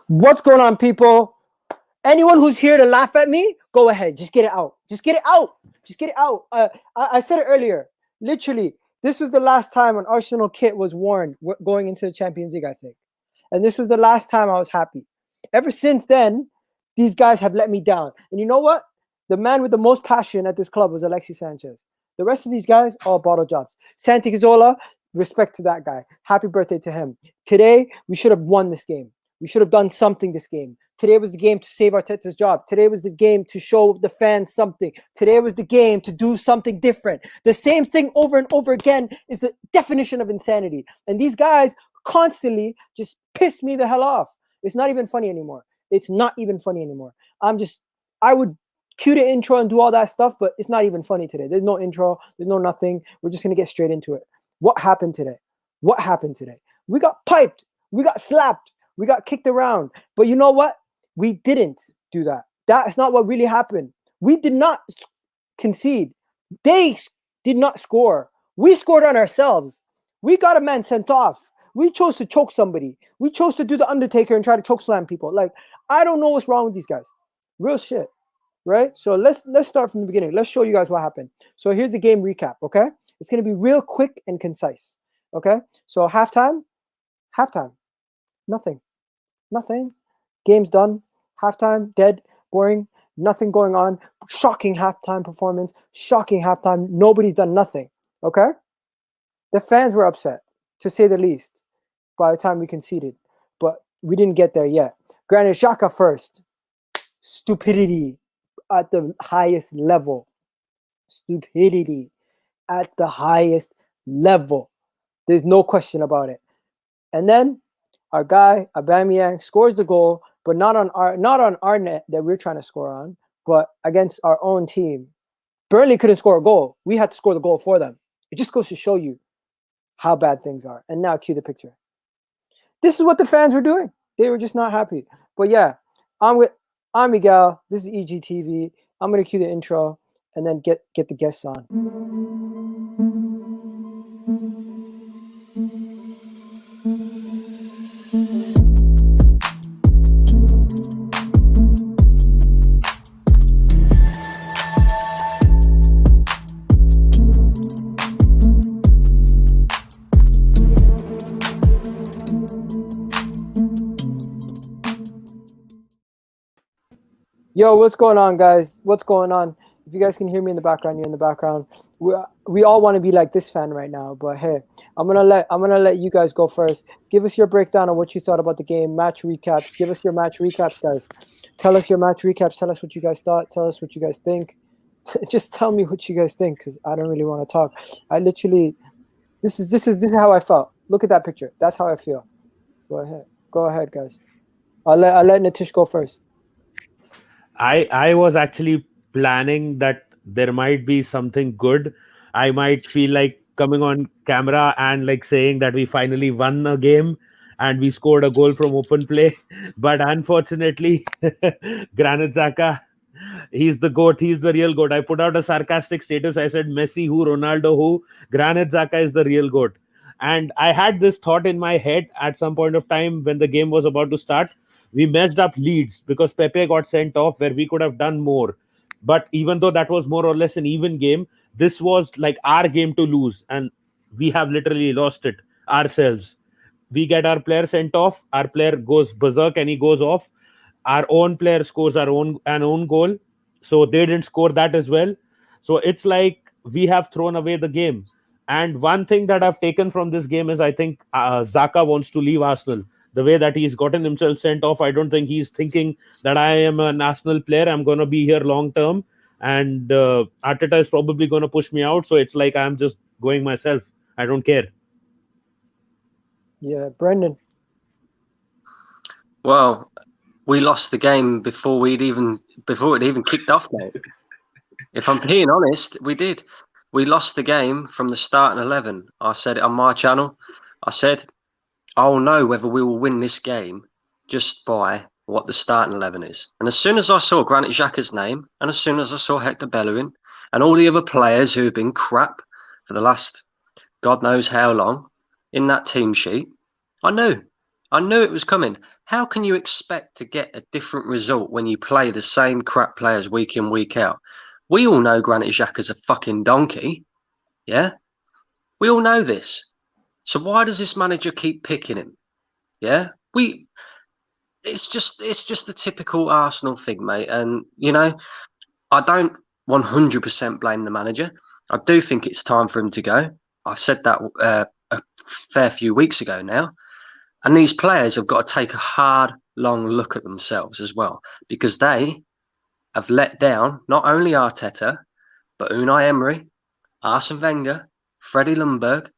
What's going on, people? Anyone who's here to laugh at me, go ahead. Just get it out. Just get it out. Just get it out. I said it earlier. Literally, this was the last time an Arsenal kit was worn going into the Champions League, I think. And this was the last time I was happy. Ever since then, these guys have let me down. And you know what? The man with the most passion at this club was Alexis Sanchez. The rest of these guys, all bottle jobs. Santi Cazorla, respect to that guy. Happy birthday to him. Today, we should have won this game. We should have done something this game. Today was the game to save Arteta's job. Today was the game to show the fans something. Today was the game to do something different. The same thing over and over again is the definition of insanity. And these guys constantly just piss me the hell off. It's not even funny anymore. It's not even funny anymore. I would cue the intro and do all that stuff, but it's not even funny today. There's no intro. There's no nothing. We're just going to get straight into it. What happened today? What happened today? We got piped. We got slapped. We got kicked around. But you know what? We didn't do that. That's not what really happened. We did not concede. They did not score. We scored on ourselves. We got a man sent off. We chose to choke somebody. We chose to do the Undertaker and try to choke slam people. Like, I don't know what's wrong with these guys. Real shit. Right? So let's start from the beginning. Let's show you guys what happened. So here's the game recap, okay? It's going to be real quick and concise, okay? So halftime. Nothing. Game's done. Halftime, dead, boring, nothing going on. Shocking halftime performance. Shocking halftime. Nobody's done nothing, okay? The fans were upset, to say the least, by the time we conceded. But we didn't get there yet. Granit Xhaka first. Stupidity at the highest level. Stupidity at the highest level. There's no question about it. And then our guy, Aubameyang, scores the goal, but not on our net that we're trying to score on, but against our own team. Burnley couldn't score a goal. We had to score the goal for them. It just goes to show you how bad things are. And now cue the picture. This is what the fans were doing. They were just not happy. But yeah, I'm Egal. This is EGTV. I'm going to cue the intro and then get the guests on. Yo, what's going on, guys? What's going on? If you guys can hear me in the background, you're in the background. We all want to be like this fan right now, but hey, I'm gonna let you guys go first. Give us your breakdown on what you thought about the game, match recaps. Give us your match recaps, guys. Tell us your match recaps. Tell us what you guys thought. Tell us what you guys think. Just tell me what you guys think, because I don't really want to talk. I literally, this is how I felt. Look at that picture. That's how I feel. Go ahead, guys. I'll let Nitish go first. I was actually planning that there might be something good. I might feel like coming on camera and like saying that we finally won a game and we scored a goal from open play. But unfortunately, Granit Xhaka, he's the GOAT. He's the real GOAT. I put out a sarcastic status. I said, Messi who, Ronaldo who, Granit Xhaka is the real GOAT. And I had this thought in my head at some point of time when the game was about to start. We messed up leads because Pepe got sent off where we could have done more. But even though that was more or less an even game, this was like our game to lose. And we have literally lost it ourselves. We get our player sent off. Our player goes berserk and he goes off. Our own player scores an own goal. So they didn't score that as well. So it's like we have thrown away the game. And one thing that I've taken from this game is I think Xhaka wants to leave Arsenal. The way that he's gotten himself sent off, I don't think he's thinking that I am a national player. I'm going to be here long term. And Arteta is probably going to push me out. So it's like I'm just going myself. I don't care. Yeah, Brendan. Well, we lost the game before it even kicked off, mate. If I'm being honest, we did. We lost the game from the starting 11. I said it on my channel. I said, I'll know whether we will win this game just by what the starting 11 is. And as soon as I saw Granit Xhaka's name, and as soon as I saw Hector Bellerin, and all the other players who have been crap for the last God knows how long in that team sheet, I knew I knew it was coming. How can you expect to get a different result when you play the same crap players week in, week out? We all know Granit Xhaka's a fucking donkey. Yeah? We all know this. So why does this manager keep picking him? Yeah? It's just the typical Arsenal thing, mate. And, you know, I don't 100% blame the manager. I do think it's time for him to go. I said that a fair few weeks ago now. And these players have got to take a hard, long look at themselves as well, because they have let down not only Arteta, but Unai Emery, Arsene Wenger, Freddie Ljungberg.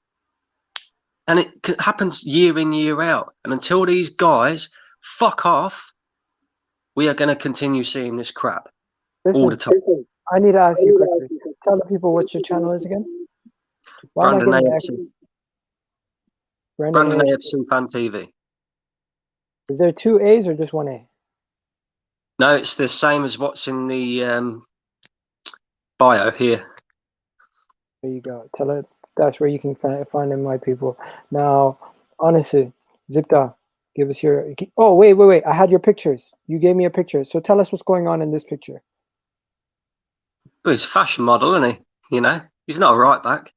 And it happens year in, year out. And until these guys fuck off, we are going to continue seeing this crap all the time. I need to ask you quickly. Tell the people what your channel is again. Why am I Brandon getting AFC. Brandon Brandon AFC. AFC Fan TV. Is there 2 A's or just 1 A? No, it's the same as what's in the bio here. There you go. Tell it. That's where you can find them, my people. Now, honestly, Zipta, give us your. Oh, wait. I had your pictures. You gave me a picture. So tell us what's going on in this picture. Well, he's a fashion model, isn't he? You know, he's not a right back.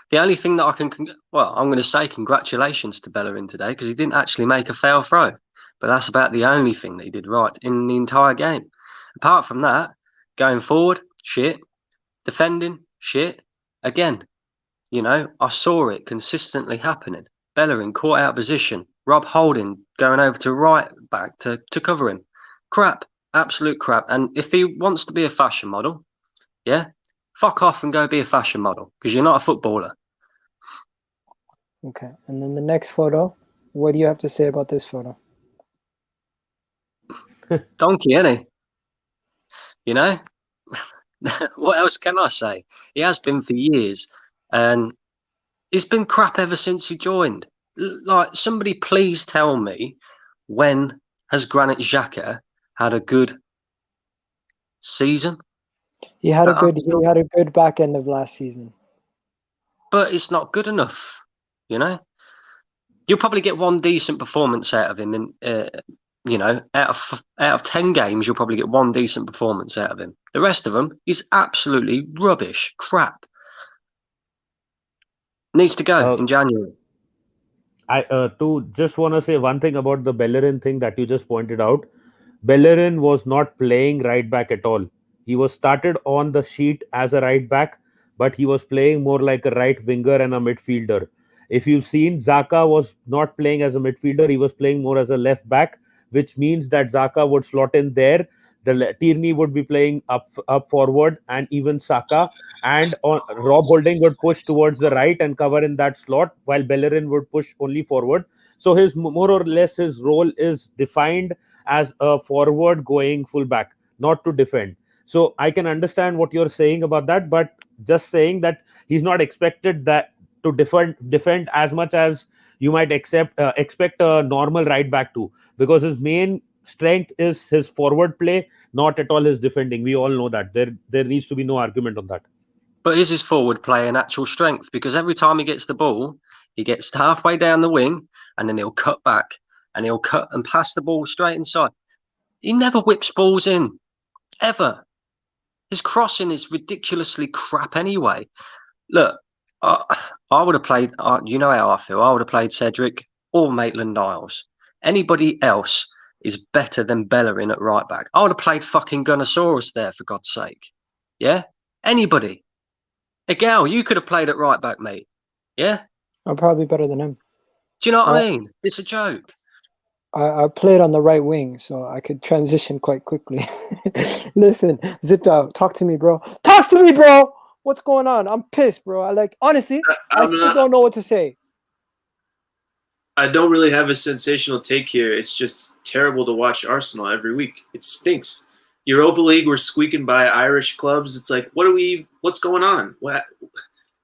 The only thing that I can, I'm going to say congratulations to Bellerin today, because he didn't actually make a foul throw. But that's about the only thing that he did right in the entire game. Apart from that, going forward, shit. Defending, shit. Again, you know, I saw it consistently happening. Bellerin caught out of position. Rob Holding going over to right back to cover him. Crap. Absolute crap. And if he wants to be a fashion model, yeah, fuck off and go be a fashion model, because you're not a footballer. Okay. And then the next photo. What do you have to say about this photo? Donkey, isn't he? You know? What else can I say? He has been for years, and he's been crap ever since he joined. Like, somebody please tell me, when has Granit Xhaka had a good season? He had a good back end of last season. But it's not good enough, you know? You'll probably get one decent performance out of him in you know, out of 10 games, you'll probably get one decent performance out of him. The rest of them, he's absolutely rubbish, crap. Needs to go in January. I just want to say one thing about the Bellerin thing that you just pointed out. Bellerin was not playing right back at all. He was started on the sheet as a right back, but he was playing more like a right winger and a midfielder. If you've seen, Xhaka was not playing as a midfielder. He was playing more as a left back, which means that Xhaka would slot in there. Tierney would be playing up forward, and even Saka. And Rob Holding would push towards the right and cover in that slot, while Bellerin would push only forward. So his more or less his role is defined as a forward going fullback, not to defend. So I can understand what you're saying about that, but just saying that he's not expected that to defend as much as you might expect a normal right back to, because his main strength is his forward play, not at all his defending. We all know that. There needs to be no argument on that. But is his forward play an actual strength? Because every time he gets the ball, he gets halfway down the wing, and then he'll cut back, and he'll cut and pass the ball straight inside. He never whips balls in, ever. His crossing is ridiculously crap anyway. Look, I would have played, you know how I feel, I would have played Cedric or Maitland-Niles. Anybody else is better than Bellerin at right back. I would have played fucking Gunnosaurus there, for God's sake. Yeah? Anybody. Egal, you could have played at right back, mate. Yeah? I'm probably better than him. Do you know what I mean? It's a joke. I played on the right wing, so I could transition quite quickly. Listen, Zipta, talk to me, bro. Talk to me, bro! What's going on? I'm pissed, bro. Honestly, I still don't know what to say. I don't really have a sensational take here. It's just terrible to watch Arsenal every week. It stinks. Europa League, we're squeaking by Irish clubs. It's like, what's going on?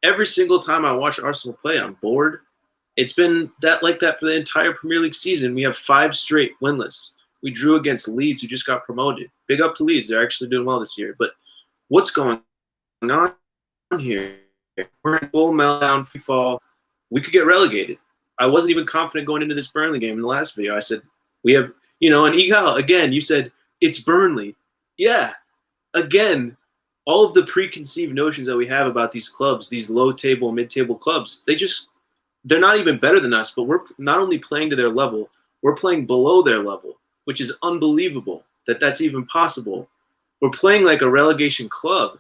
Every single time I watch Arsenal play, I'm bored. It's been like that for the entire Premier League season. We have 5 straight winless. We drew against Leeds, who just got promoted. Big up to Leeds. They're actually doing well this year. But what's going on here? We're in full meltdown, free fall. We could get relegated. I wasn't even confident going into this Burnley game in the last video. I said, we have, and Egal, again, you said, it's Burnley. Yeah, again, all of the preconceived notions that we have about these clubs, these low-table, mid-table clubs, they're not even better than us, but we're not only playing to their level, we're playing below their level, which is unbelievable that that's even possible. We're playing like a relegation club.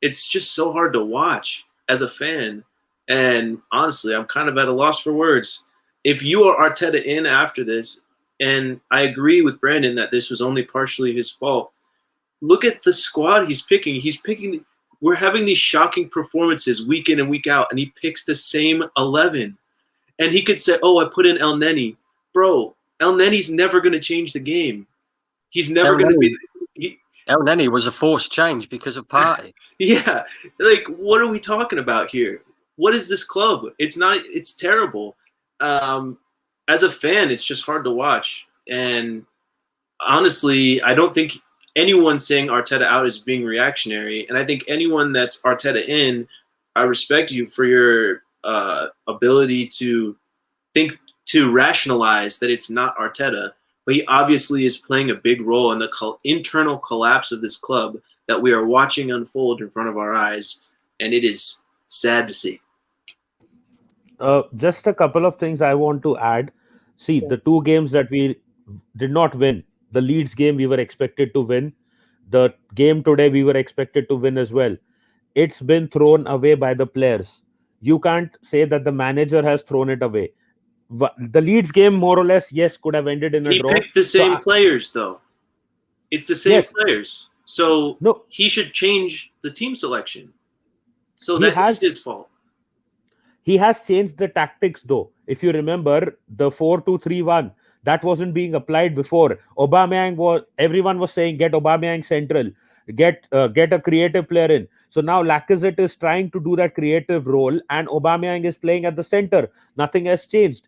It's just so hard to watch as a fan. And honestly, I'm kind of at a loss for words. If you are Arteta in after this, and I agree with Brandon that this was only partially his fault, look at the squad he's picking. We're having these shocking performances week in and week out, and he picks the same 11. And he could say, oh, I put in El Neni. Bro, El Neni's never going to change the game. He's never going to be... El Neni was a forced change because of Partey. Yeah. Like, what are we talking about here? What is this club? It's terrible. As a fan, it's just hard to watch. And honestly, I don't think anyone saying Arteta out is being reactionary. And I think anyone that's Arteta in, I respect you for your ability to rationalize that it's not Arteta, but he obviously is playing a big role in the internal collapse of this club that we are watching unfold in front of our eyes, and it is sad to see. Just a couple of things I want to add. See, the two games that we did not win, the Leeds game we were expected to win, the game today we were expected to win as well. It's been thrown away by the players. You can't say that the manager has thrown it away. The Leeds game, more or less, yes, could have ended in a draw. He picked the same players, though. It's the same players. So he should change the team selection. So that's his fault. He has changed the tactics, though. If you remember, the 4-2-3-1, that wasn't being applied before. Everyone was saying, get Aubameyang central, get a creative player in. So now Lacazette is trying to do that creative role, and Aubameyang is playing at the center. Nothing has changed.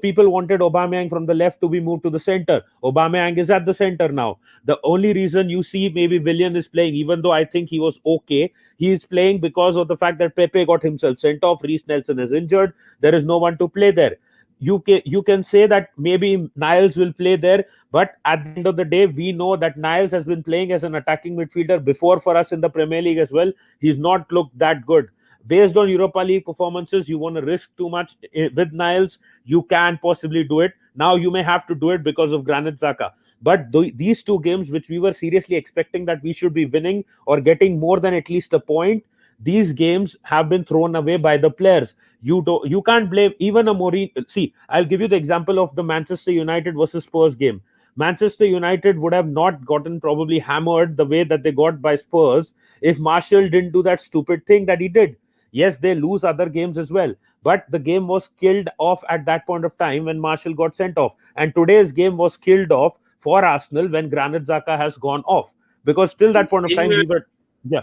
People wanted Aubameyang from the left to be moved to the center. Aubameyang is at the center now. The only reason you see maybe Willian is playing, even though I think he was okay, he is playing because of the fact that Pepe got himself sent off. Reece Nelson is injured. There is no one to play there. You can say that maybe Niles will play there, but at the end of the day, we know that Niles has been playing as an attacking midfielder before for us in the Premier League as well. He's not looked that good. Based on Europa League performances, you want to risk too much with Niles, you can possibly do it. Now you may have to do it because of Granit Xhaka. But these two games, which we were seriously expecting that we should be winning or getting more than at least a point, these games have been thrown away by the players. You can't blame even a Mourinho. See, I'll give you the example of the Manchester United versus Spurs game. Manchester United would have not gotten probably hammered the way that they got by Spurs if Martial didn't do that stupid thing that he did. Yes, they lose other games as well, but the game was killed off at that point of time when Martial got sent off. And today's game was killed off for Arsenal when Granit Xhaka has gone off. Because till that point of time, we were... Yeah,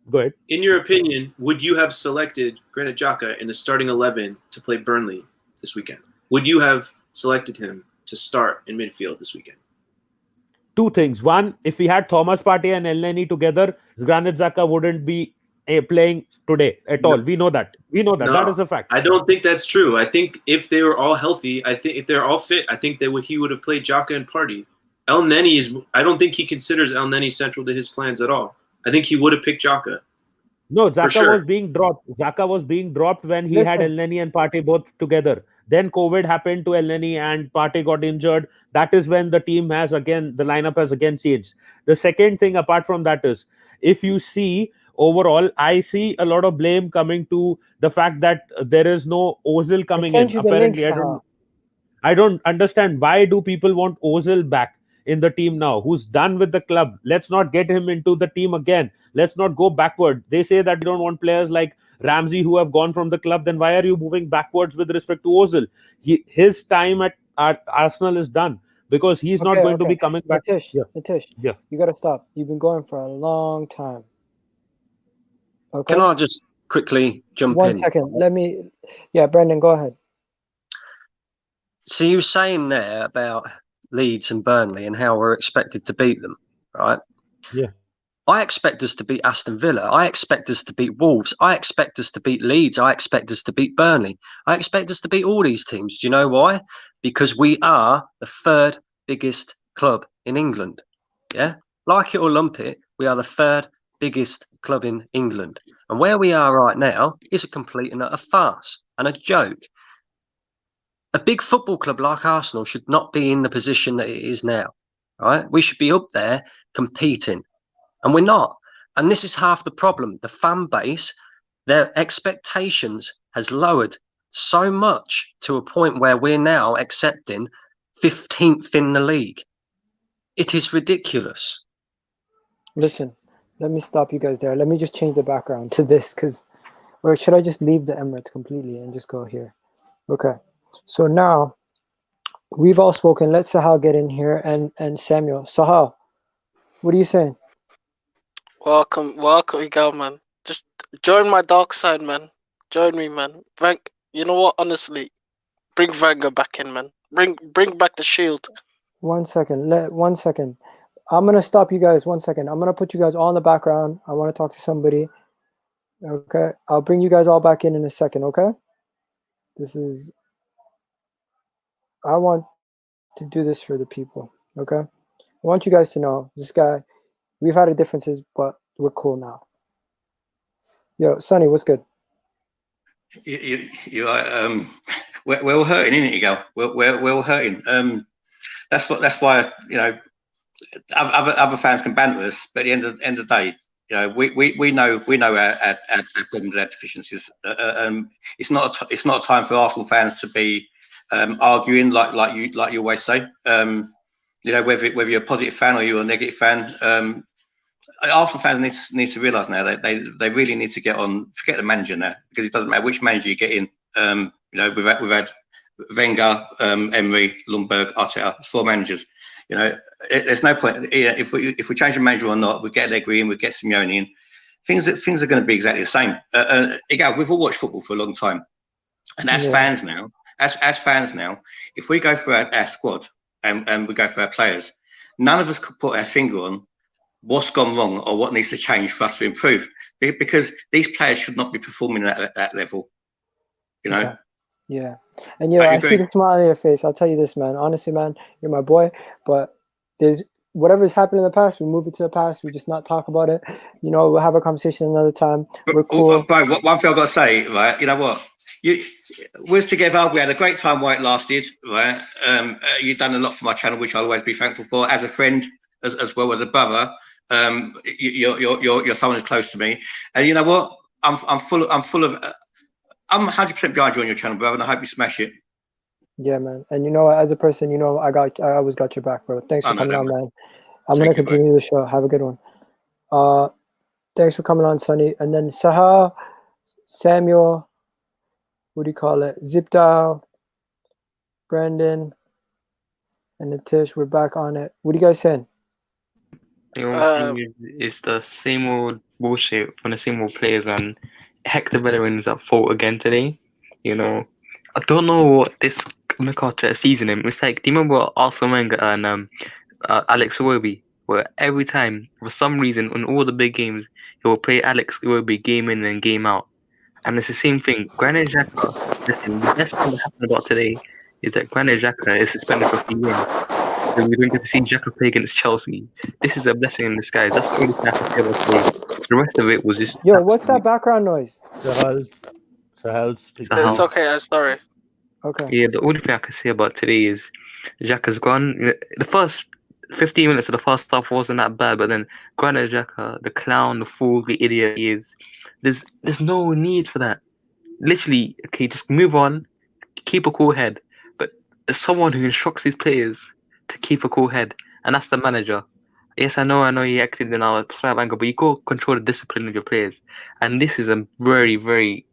go ahead. In your opinion, would you have selected Granit Xhaka in the starting 11 to play Burnley this weekend? Would you have selected him to start in midfield this weekend? Two things. One, if we had Thomas Partey and El Neni together, Granit Xhaka wouldn't be playing today at all. We know that. No, that is a fact. I don't think that's true. I think if they were all healthy, I think if they're all fit, I think he would have played Xhaka and Partey. El Neni I don't think he considers El Neni central to his plans at all. I think he would have picked Xhaka. No, Xhaka was being dropped. Xhaka was being dropped when he had El Neni and Partey both together. Then COVID happened to El Neni and Partey got injured. That is when the lineup has again changed. The second thing apart from that is, if you see overall, I see a lot of blame coming to the fact that there is no Ozil coming in. Apparently, I don't understand why do people want Ozil back in the team now, who's done with the club. Let's not get him into the team again. Let's not go backward. They say that you don't want players like Ramsey who have gone from the club. Then why are you moving backwards with respect to Ozil? His time at Arsenal is done because he's not going to be coming back. Nitish, you got to stop. You've been going for a long time. Okay. Can I just quickly jump in? 1 second. Brendan, go ahead. So you were saying there about Leeds and Burnley and how we're expected to beat them, right? Yeah. I expect us to beat Aston Villa. I expect us to beat Wolves. I expect us to beat Leeds. I expect us to beat Burnley. I expect us to beat all these teams. Do you know why? Because we are the third biggest club in England. Yeah? Like it or lump it, we are the third biggest club in England. And where we are right now is a complete and utter farce and a joke. A big football club like Arsenal should not be in the position that it is now. Right? We should be up there competing. And we're not. And this is half the problem. The fan base, their expectations has lowered so much to a point where we're now accepting 15th in the league. It is ridiculous. Listen, let me stop you guys there. Let me just change the background to this, or should I just leave the Emirates completely and just go here? Okay. So now we've all spoken. Let Sahal get in here and Samuel. Sahal, what are you saying? Welcome, Egal, man. Just join my dark side, man. Join me, man. You know what? Honestly, bring Wenger back in, man. Bring back the shield. 1 second. 1 second. I'm gonna stop you guys. 1 second. I'm gonna put you guys all in the background. I want to talk to somebody. Okay. I'll bring you guys all back in a second. Okay. I want to do this for the people. Okay. I want you guys to know this guy. We've had our differences, but we're cool now. Yo, Sonny, what's good? We're all hurting, isn't it, Egal? We're all hurting. That's why other fans can banter us, but at the end of the day, we know our problems, our deficiencies. It's not a time for Arsenal fans to be arguing like you always say. Whether you're a positive fan or you're a negative fan. Arsenal fans need to realise now that they really need to forget the manager now, because it doesn't matter which manager you get in. We've had Wenger, Emery, Lundberg, Arteta, 4 managers. There's no point if we change the manager or not. We get Allegri in, we get Simeone in. Things are going to be exactly the same. Again, we've all watched football for a long time, and as fans now, if we go through our squad and we go through our players, none of us could put our finger on what's gone wrong or what needs to change for us to improve, because these players should not be performing at that level. Okay. Yeah. And I see the smile on your face. I'll tell you this, man. Honestly, man, you're my boy. But there's whatever's happened in the past, we move it to the past. We just not talk about it. We'll have a conversation another time. We're cool. Bro, one thing I've got to say, right? You know what? We're together. We had a great time while it lasted, right? You've done a lot for my channel, which I'll always be thankful for. As a friend, as well as a brother, you're someone who's close to me. And you know what? I'm 100% behind you on your channel, brother, and I hope you smash it. Yeah, man. And as a person, I always got your back, bro. Thanks for coming on, man. I'm gonna continue the show. Have a good one. Thanks for coming on, Sonny. And then Sahal, Samuel, what do you call it? Zipdal, Brandon, and Nitish. We're back on it. What are you guys saying? It's the same old bullshit from the same old players, and Hector Bellerin's at fault again today. I don't know what this Arteta season in. It's like, do you remember Arsene Wenger and Alex Iwobi, where every time, for some reason, on all the big games, he will play Alex Iwobi game in and game out. And it's the same thing. Granit Xhaka, listen, the best thing that happened about today is that Granit Xhaka is suspended for 3 games. So we don't get to see Xhaka play against Chelsea. This is a blessing in disguise. That's the only thing I can say about today. The rest of it was just... Yo, what's that background noise? Sahal's It's okay, I'm sorry. Okay. Yeah, the only thing I can say about today is Xhaka's gone. The first 15 minutes of the first half wasn't that bad, but then Granit Xhaka, the clown, the fool, the idiot he is, there's no need for that. Literally, okay, just move on, keep a cool head. But there's someone who instructs these players to keep a cool head, and that's the manager. Yes, I know he acted in our slight anger, but you go control the discipline of your players. And this is a very, very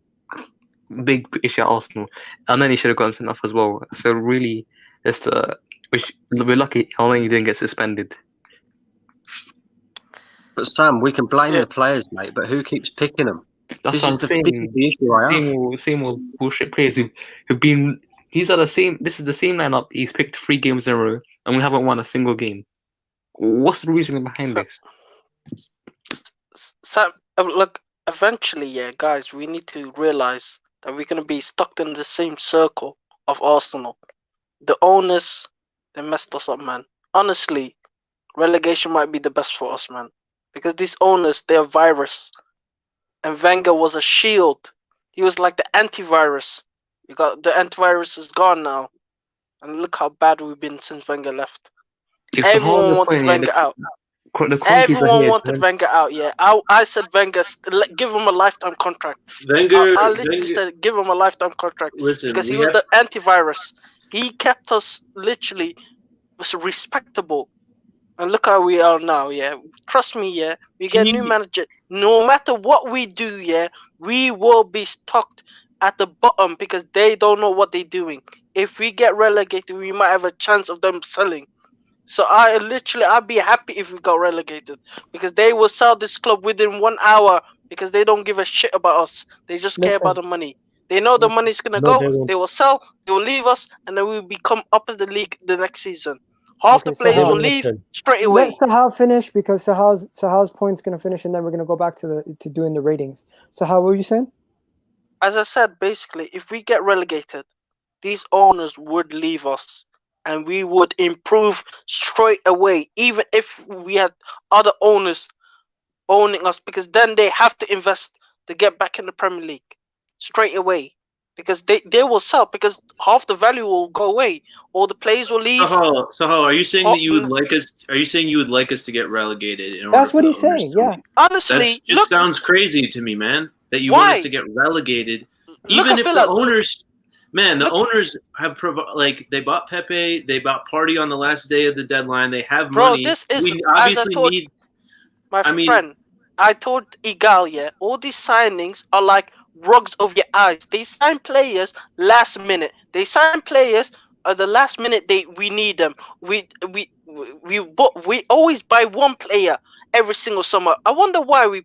big issue at Arsenal. And then he should have gotten sent off as well. So really, we're lucky only he didn't get suspended. But Sam, we can blame the players, mate, but who keeps picking them? That's what I'm saying. This is the issue I have. Same old bullshit players who've been... These are the same... This is the same lineup. He's picked 3 games in a row, and we haven't won a single game. What's the reasoning behind this? Sam, look, eventually, yeah, guys, we need to realize that we're gonna be stuck in the same circle of Arsenal. The owners, they messed us up, man. Honestly, relegation might be the best for us, man, because these owners, they're a virus, and Wenger was a shield. He was like the antivirus. You got the antivirus is gone now, and look how bad we've been since Wenger left. It's a Everyone whole wanted point. Wenger out. The Conkies are Everyone here. wanted Wenger out. Yeah, I said Wenger, give him a lifetime contract. Wenger, I literally Wenger, said give him a lifetime contract listen, because he we was have the antivirus. He kept us literally respectable. And look how we are now, yeah. Trust me, yeah. We get a new manager. No matter what we do, yeah, we will be stuck at the bottom because they don't know what they're doing. If we get relegated, we might have a chance of them selling. So I'd be happy if we got relegated because they will sell this club within 1 hour because they don't give a shit about us. They just care about the money. They know the money's gonna No, go. they won't. They will sell. They will leave us, and then we will become up in the league the next season. Half the Okay, players They will will not leave sell. straight Let away. Sahal finish because Sahal's point's gonna finish, and then we're gonna go back to doing the ratings. Sahal, what were you saying? As I said, basically, if we get relegated, these owners would leave us, and we would improve straight away, even if we had other owners owning us, because then they have to invest to get back in the Premier League straight away, because they will sell because half the value will go away, all the players will leave. Sahal, are you saying that you would Ho- like us? Are you saying you would like us to get relegated in order That's for what the he's owners saying. to Yeah. leave? Honestly, That just look, sounds crazy to me, man. That you want us to why? get relegated, Look even at if the Villa. owners, man, the Look- owners have they bought Pepe, they bought Party on the last day of the deadline. They have Bro, money. this is, We as I obviously told need. my I mean, friend, I told Egal, yeah, all these signings are like rugs of your eyes. They sign players last minute. They sign players at the last minute. We need them. We always buy one player every single summer. I wonder why we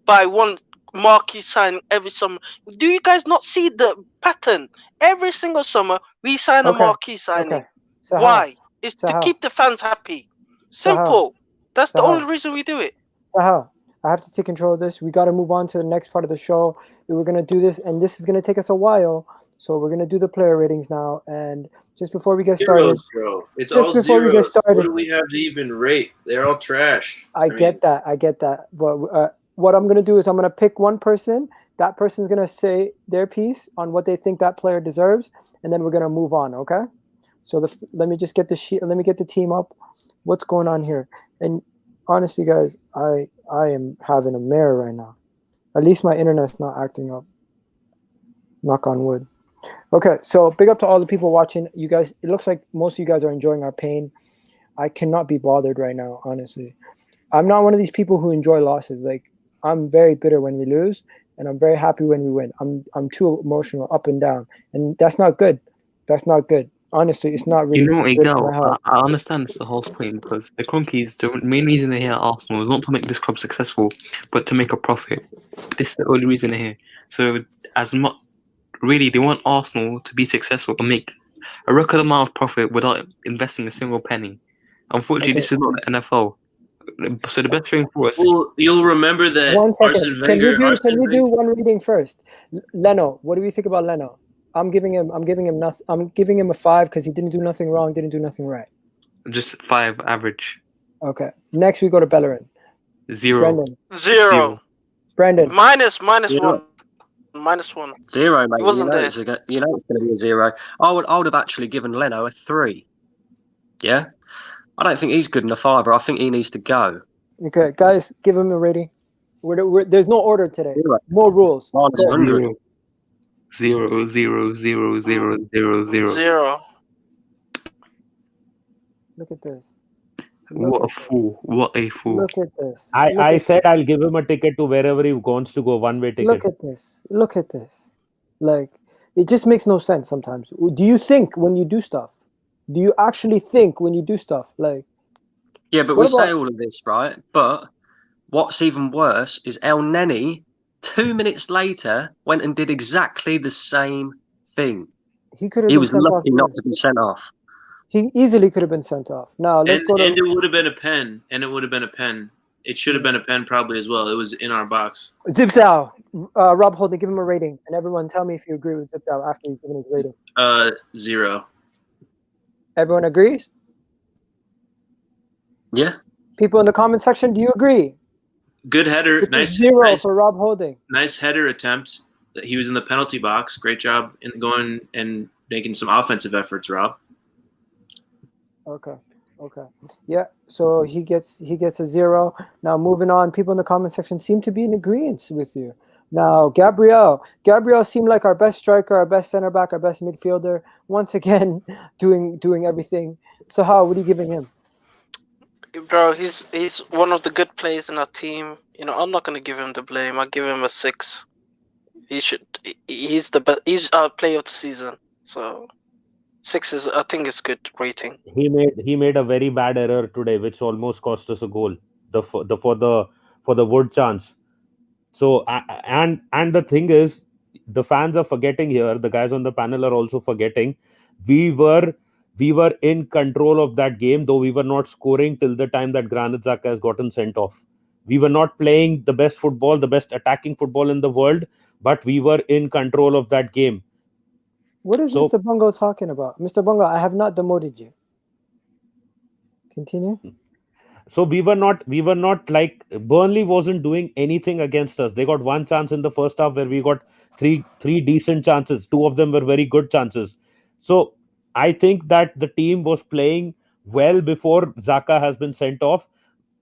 buy one marquee signing every summer. Do you guys not see the pattern? Every single summer we sign a Okay. marquee signing. Okay. Sahal. Why? It's to Sahal. keep the fans happy. Sahal. Simple. That's the Sahal. only reason we do it. Sahal, I have to take control of this. We got to move on to the next part of the show. We're going to do this, and this is going to take us a while. So we're going to do the player ratings now. And just before we get started, zeros, bro. It's just all before we get zeros. started- What do we have to even rate? They're all trash. I get that. But what I'm going to do is I'm going to pick one person. That person's going to say their piece on what they think that player deserves, and then we're going to move on, okay? So let me just get the sheet. Let me get the team up. What's going on here? And honestly, guys, I am having a mare right now. At least my internet's not acting up. Knock on wood. Okay, so big up to all the people watching. You guys, it looks like most of you guys are enjoying our pain. I cannot be bothered right now, honestly. I'm not one of these people who enjoy losses. Like, I'm very bitter when we lose, and I'm very happy when we win. I'm too emotional, up and down, and that's not good. That's not good. Honestly, it's not really You know, good for my Egal, health. I understand it's the whole point because the Conkies, the main reason they're here at Arsenal is not to make this club successful, but to make a profit. This is the only reason they're here. So, really, they want Arsenal to be successful and make a record amount of profit without investing a single penny. Unfortunately, Okay. this is not the NFL. So the best thing for us, Well, you'll remember that One Arsene second. Can Wenger. we do one reading first? Leno, what do we think about Leno? I'm giving him a 5 because he didn't do nothing wrong, didn't do nothing right. just 5 average, Okay. Next we go to Bellerin. 0. Brendan. Zero. Brendan. Minus You know- one. Minus one. Zero, mate. It wasn't there. It's going to be a 0. I would have actually given Leno a 3. Yeah, I don't think he's good enough either. I think he needs to go. Okay, guys, give him a rating. There's no order today. Zero. More rules. Minus Go. 100. 0, 0, 0, 0, 0, 0, 0. Zero. Look at this. What a fool! What a fool! Look at this. I said I'll give him a ticket to wherever he wants to go, one-way ticket. Look at this. Look at this. Like, it just makes no sense sometimes. Do you think when you do stuff? Do you actually think when you do stuff? Like, Yeah, but What we say about- all of this, right? But what's even worse is El Neni, 2 minutes later, went and did exactly the same thing. he could have He been was sent off. lucky not to be sent off. He easily could have been sent off. Now let's And go to. it would have been a pen. And it would have been a pen It should have been a pen probably as well. It was in our box. Zipped out. Rob Holding, give him a rating, and everyone tell me if you agree with Zipped out after he's given his rating. 0. Everyone agrees? Yeah. People in the comment section, do you agree? Good header. It's Nice. 0 for Rob Holding. Nice header attempt. He was in the penalty box. Great job in going and making some offensive efforts, Rob. Okay. Yeah. So he gets a 0. Now moving on, people in the comment section seem to be in agreement with you. Now Gabriel seemed like our best striker, our best center back, our best midfielder. Once again, doing everything. So how? What are you giving him? Bro, he's one of the good players in our team. I'm not gonna give him the blame. I'll give him a 6. He's the best. He's our player of the season. So 6 is, I think, is good rating. He made a very bad error today, which almost cost us a goal. For the Wood chance. So and the thing is, the fans are forgetting here. The guys on the panel are also forgetting. We were in control of that game, though we were not scoring till the time that Granit Xhaka has gotten sent off. We were not playing the best football, the best attacking football in the world, but we were in control of that game. What is Mr. Bungo talking about? Mr. Bungo, I have not demoted you. Continue. So we were not like Burnley wasn't doing anything against us. They got one chance in the first half where we got three decent chances. 2 of them were very good chances. So I think that the team was playing well before Xhaka has been sent off.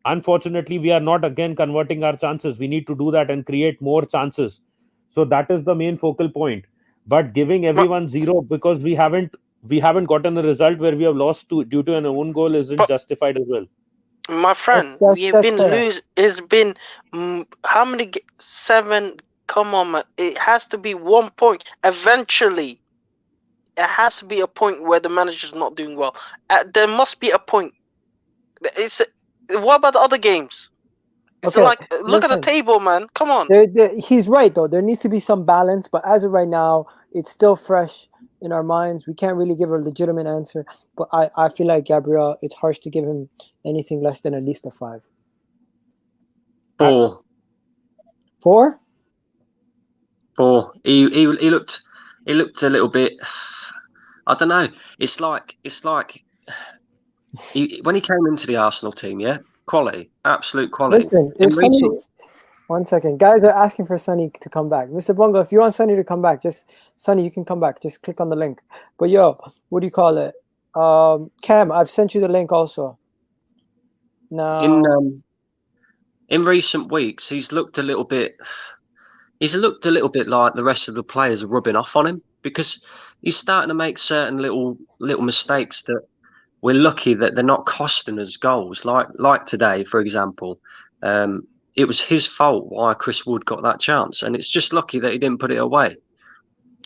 Unfortunately, we are not again converting our chances. We need to do that and create more chances. So that is the main focal point. But giving everyone 0 because we haven't gotten a result where we have lost due to an own goal isn't justified as well. My friend, we have been lose. It's been how many? 7. Come on, man. It has to be 1 point. Eventually, it has to be a point where the manager's not doing well. There must be a point. What about the other games? It's like, look at the table, man. Come on. He's right, though. There needs to be some balance. But as of right now, it's still fresh in our minds. We can't really give a legitimate answer. But I feel like Gabriel, it's harsh to give him anything less than at least a 5. 4. 4? 4. He looked a little bit. I don't know. It's like when he came into the Arsenal team, yeah, quality, absolute quality. Listen, if Sonny, 1 second, guys are asking for Sonny to come back. Mr. Bongo, if you want Sonny to come back, Sonny, you can come back. Just click on the link. But yo, what do you call it? Cam, I've sent you the link also. Now, in recent weeks, he's looked a little bit like the rest of the players are rubbing off on him because he's starting to make certain little mistakes that we're lucky that they're not costing us goals. Like today, for example, it was his fault why Chris Wood got that chance, and it's just lucky that he didn't put it away.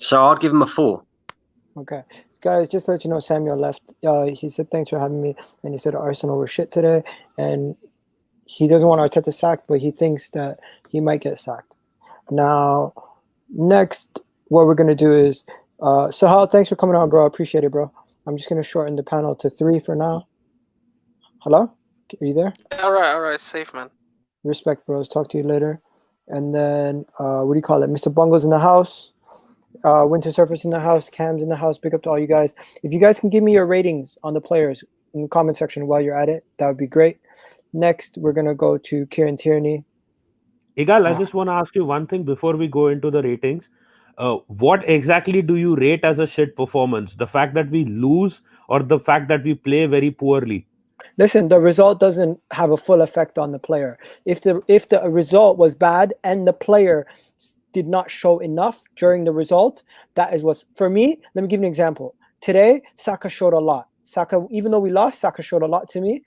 So I'd give him a 4. Okay. Guys, just to let you know, Samuel left. He said, thanks for having me. And he said Arsenal were shit today. And he doesn't want Arteta sacked, but he thinks that he might get sacked. Now, next, what we're going to do is, Sahal, thanks for coming on, bro. I appreciate it, bro. I'm just going to shorten the panel to 3 for now. Hello? Are you there? All right. Safe, man. Respect, bros. Talk to you later. And then, what do you call it? Mr. Bungo's in the house. Winter Surface in the house. Cam's in the house. Big up to all you guys. If you guys can give me your ratings on the players in the comment section while you're at it, that would be great. Next, we're going to go to Kieran Tierney. Egal, I just want to ask you one thing before we go into the ratings. What exactly do you rate as a shit performance? The fact that we lose or the fact that we play very poorly? Listen, the result doesn't have a full effect on the player. If the result was bad and the player did not show enough during the result, that is what's, for me, let me give you an example. Today, Saka showed a lot. Saka, even though we lost, Saka showed a lot to me.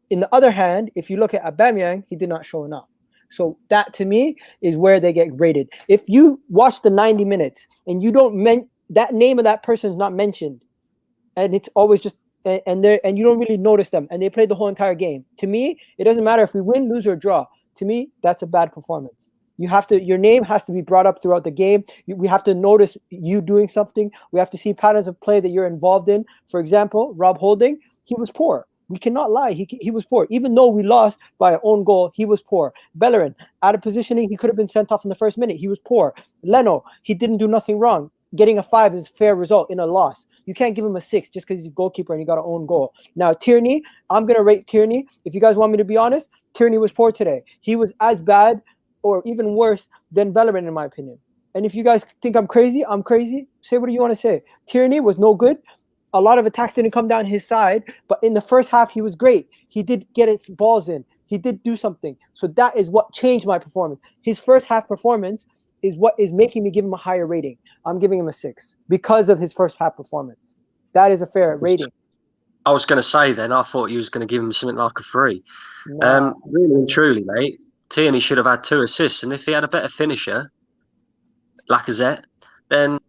In the other hand, if you look at Aubameyang, he did not show enough. So that, to me, is where they get rated. If you watch the 90 minutes and you don't that name of that person is not mentioned, and it's always just and you don't really notice them, and they played the whole entire game. To me, it doesn't matter if we win, lose, or draw. To me, that's a bad performance. Your name has to be brought up throughout the game. We have to notice you doing something. We have to see patterns of play that you're involved in. For example, Rob Holding, he was poor, We cannot lie. He was poor. Even though we lost by our own goal, he was poor. Bellerin, out of positioning, he could have been sent off in the first minute. He was poor. Leno, he didn't do nothing wrong. Getting a 5 is a fair result in a loss. You can't give him a 6 just because he's a goalkeeper and he got an own goal. Now, Tierney, I'm going to rate Tierney. If you guys want me to be honest, Tierney was poor today. He was as bad or even worse than Bellerin, in my opinion. And if you guys think I'm crazy, I'm crazy. Say what you want to say. Tierney was no good. A lot of attacks didn't come down his side, but in the first half, he was great. He did get his balls in. He did do something. So that is what changed my performance. His first half performance is what is making me give him a higher rating. I'm giving him a 6 because of his first half performance. That is a fair rating. I was going to say then, I thought you was going to give him something like a 3. Nah. Really and truly, mate, Tierney should have had 2 assists. And if he had a better finisher, Lacazette, then,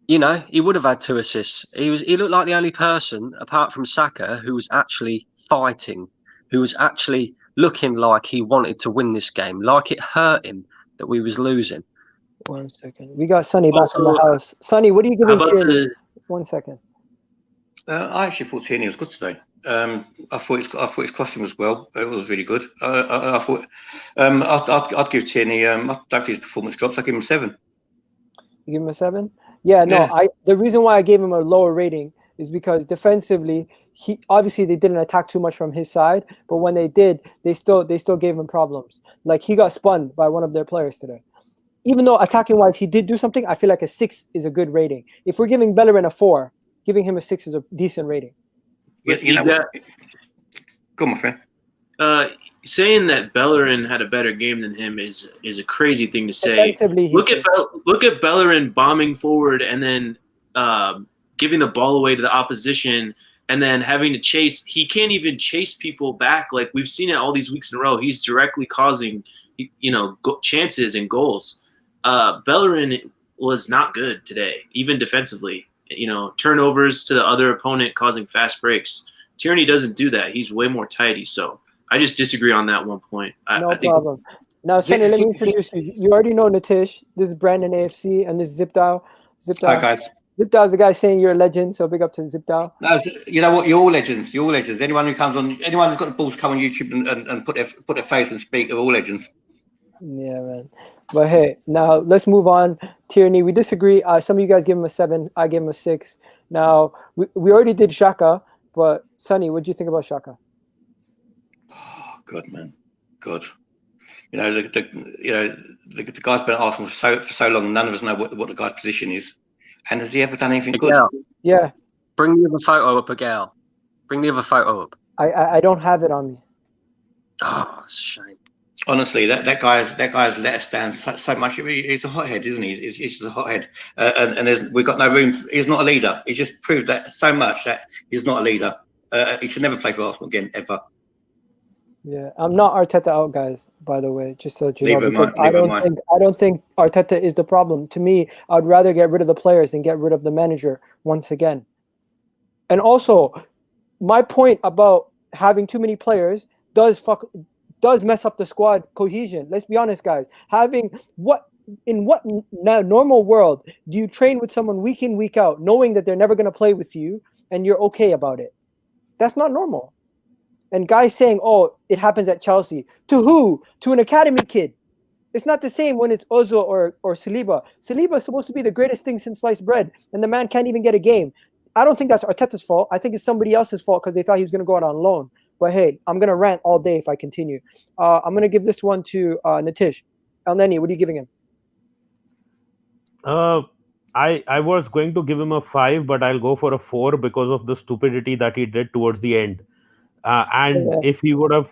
you know, he would have had 2 assists. He looked like the only person, apart from Saka, who was actually fighting, who was actually looking like he wanted to win this game, like it hurt him that we was losing. 1 second. We got Sonny back in the house. Sonny, what are you giving Tierney? 1 second. I actually thought Tierney was good today. I thought his costume was well. It was really good. I thought I'd give Tierney. I don't think his performance drops. I give him a 7. You give him a 7? Yeah, no. Yeah. The reason why I gave him a lower rating is because defensively, they didn't attack too much from his side, but when they did, they still gave him problems. Like he got spun by one of their players today. Even though attacking wise he did do something, I feel like a 6 is a good rating. If we're giving Bellerin a 4, giving him a 6 is a decent rating. You know what? Go on, my friend. Saying that Bellerin had a better game than him is a crazy thing to say. Look at Bellerin bombing forward and then giving the ball away to the opposition and then having to chase. He can't even chase people back like we've seen it all these weeks in a row. He's directly causing, chances and goals. Bellerin was not good today, even defensively. Turnovers to the other opponent causing fast breaks. Tierney doesn't do that. He's way more tidy. So I just disagree on that one point. No problem. Now, Sonny, let me introduce you. You already know Nitish. This is Brandon AFC, and this is Zipdow. Hi, guys. Zipdow's the guy saying you're a legend, so big up to Zipdow. No, you know what? You're all legends. You're all legends. Anyone who's got the balls to come on YouTube and put their face and speak, they're all legends. Yeah, man. But hey, now let's move on. Tierney, we disagree. Some of you guys give him a 7. I give him a 6. Now, we already did Xhaka, but Sonny, what do you think about Xhaka? Oh, good, man. Good. The guy's been at Arsenal for so long. None of us know what the guy's position is. And has he ever done anything good? Yeah. Bring the other photo up, Egal. Bring the other photo up. I don't have it on me. Oh, it's a shame. Honestly, that guy's let us down so much. He's a hothead, isn't he? He's just a hothead, and we've got no room. He's not a leader. He just proved that so much that he's not a leader. He should never play for Arsenal again, ever. Yeah, I'm not Arteta out, guys. By the way, just so you know, because I don't think Arteta is the problem. To me, I'd rather get rid of the players than get rid of the manager once again. And also, my point about having too many players does mess up the squad cohesion. Let's be honest, guys. In what normal world do you train with someone week in, week out, knowing that they're never going to play with you and you're okay about it? That's not normal. And guys saying, oh, it happens at Chelsea. To who? To an academy kid. It's not the same when it's Ozil or Saliba. Saliba is supposed to be the greatest thing since sliced bread, and the man can't even get a game. I don't think that's Arteta's fault. I think it's somebody else's fault because they thought he was going to go out on loan. But hey, I'm going to rant all day if I continue. I'm going to give this one to Nitish. Elneny, what are you giving him? I was going to give him a 5, but I'll go for a 4 because of the stupidity that he did towards the end. If he would have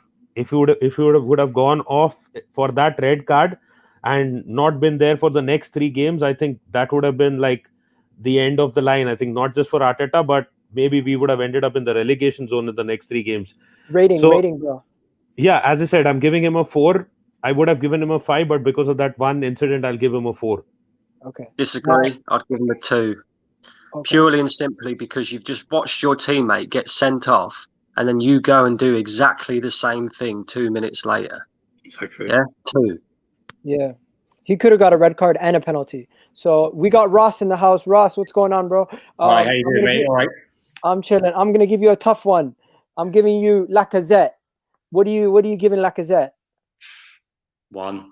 gone off for that red card and not been there for the next 3 games, I think that would have been like the end of the line. I think not just for Arteta, but maybe we would have ended up in the relegation zone in the next 3 games. Rating, bro. Yeah, as I said, I'm giving him a 4. I would have given him a 5, but because of that one incident, I'll give him a 4. Okay. Disagree. I'd give him a 2. Okay. Purely and simply because you've just watched your teammate get sent off, and then you go and do exactly the same thing 2 minutes later. So true. Yeah, 2. Yeah. He could have got a red card and a penalty. So we got Ross in the house. Ross, what's going on, bro? Hi, how you doing, mate? All right. I'm chilling. I'm going to give you a tough one. I'm giving you Lacazette. What are you giving Lacazette? 1.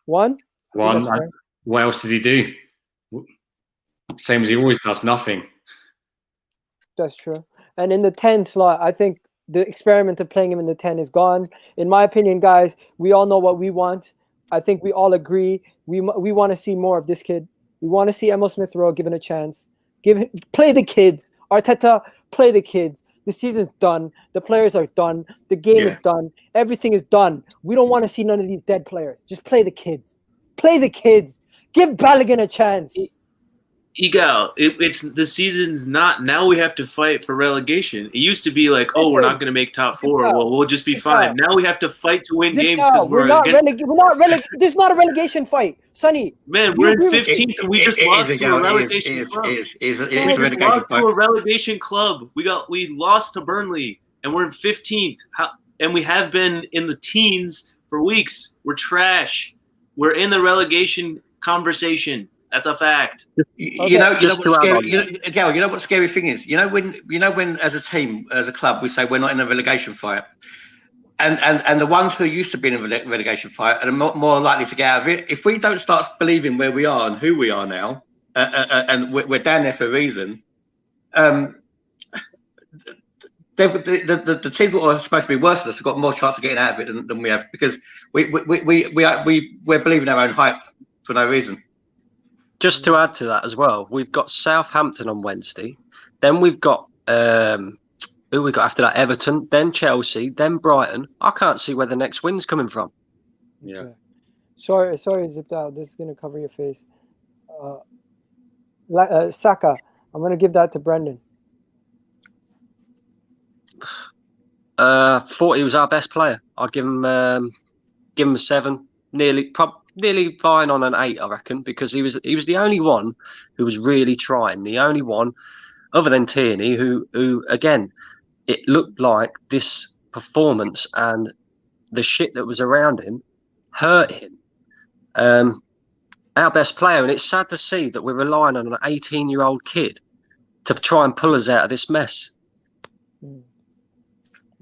1? I think 1. that's fair. What else did he do? Same as he always does, nothing. That's true. And in the 10 slot, I think the experiment of playing him in the 10 is gone. In my opinion, guys, we all know what we want. I think we all agree. We want to see more of this kid. We want to see Emil Smith Rowe given a chance. Play the kids. Arteta, play the kids. The season's done. The players are done. The game is done. Everything is done. We don't want to see none of these dead players. Just play the kids. Play the kids. Give Balogun a chance. Egal, it's the season's not. Now we have to fight for relegation. It used to be like, oh, we're not going to make top 4. Well, we'll just be fine. Now we have to fight to win games because we're not against. This is not a relegation fight, Sonny. Man, we're in 15th and we just lost to a relegation club. We just lost to a relegation club. We lost to Burnley and we're in 15th. And we have been in the teens for weeks. We're trash. We're in the relegation conversation. That's a fact. You know what scary thing is? You know when as a team, as a club, we say we're not in a relegation fight, and the ones who used to be in a relegation fight are more likely to get out of it. If we don't start believing where we are and who we are now, and we're down there for a reason, the team that are supposed to be worse than us have got more chance of getting out of it than we have, because we're believing our own hype for no reason. Just to add to that as well, we've got Southampton on Wednesday. Then we've got who we got after that? Everton, then Chelsea, then Brighton. I can't see where the next win's coming from. Yeah. Sorry, zipped out. This is gonna cover your face. Saka, I'm gonna give that to Brendan. Thought he was our best player. I'd give him a 7, nearly fine on an 8, I reckon, because he was the only one who was really trying. The only one, other than Tierney, who again, it looked like this performance and the shit that was around him hurt him. Our best player, and it's sad to see that we're relying on an 18-year-old kid to try and pull us out of this mess.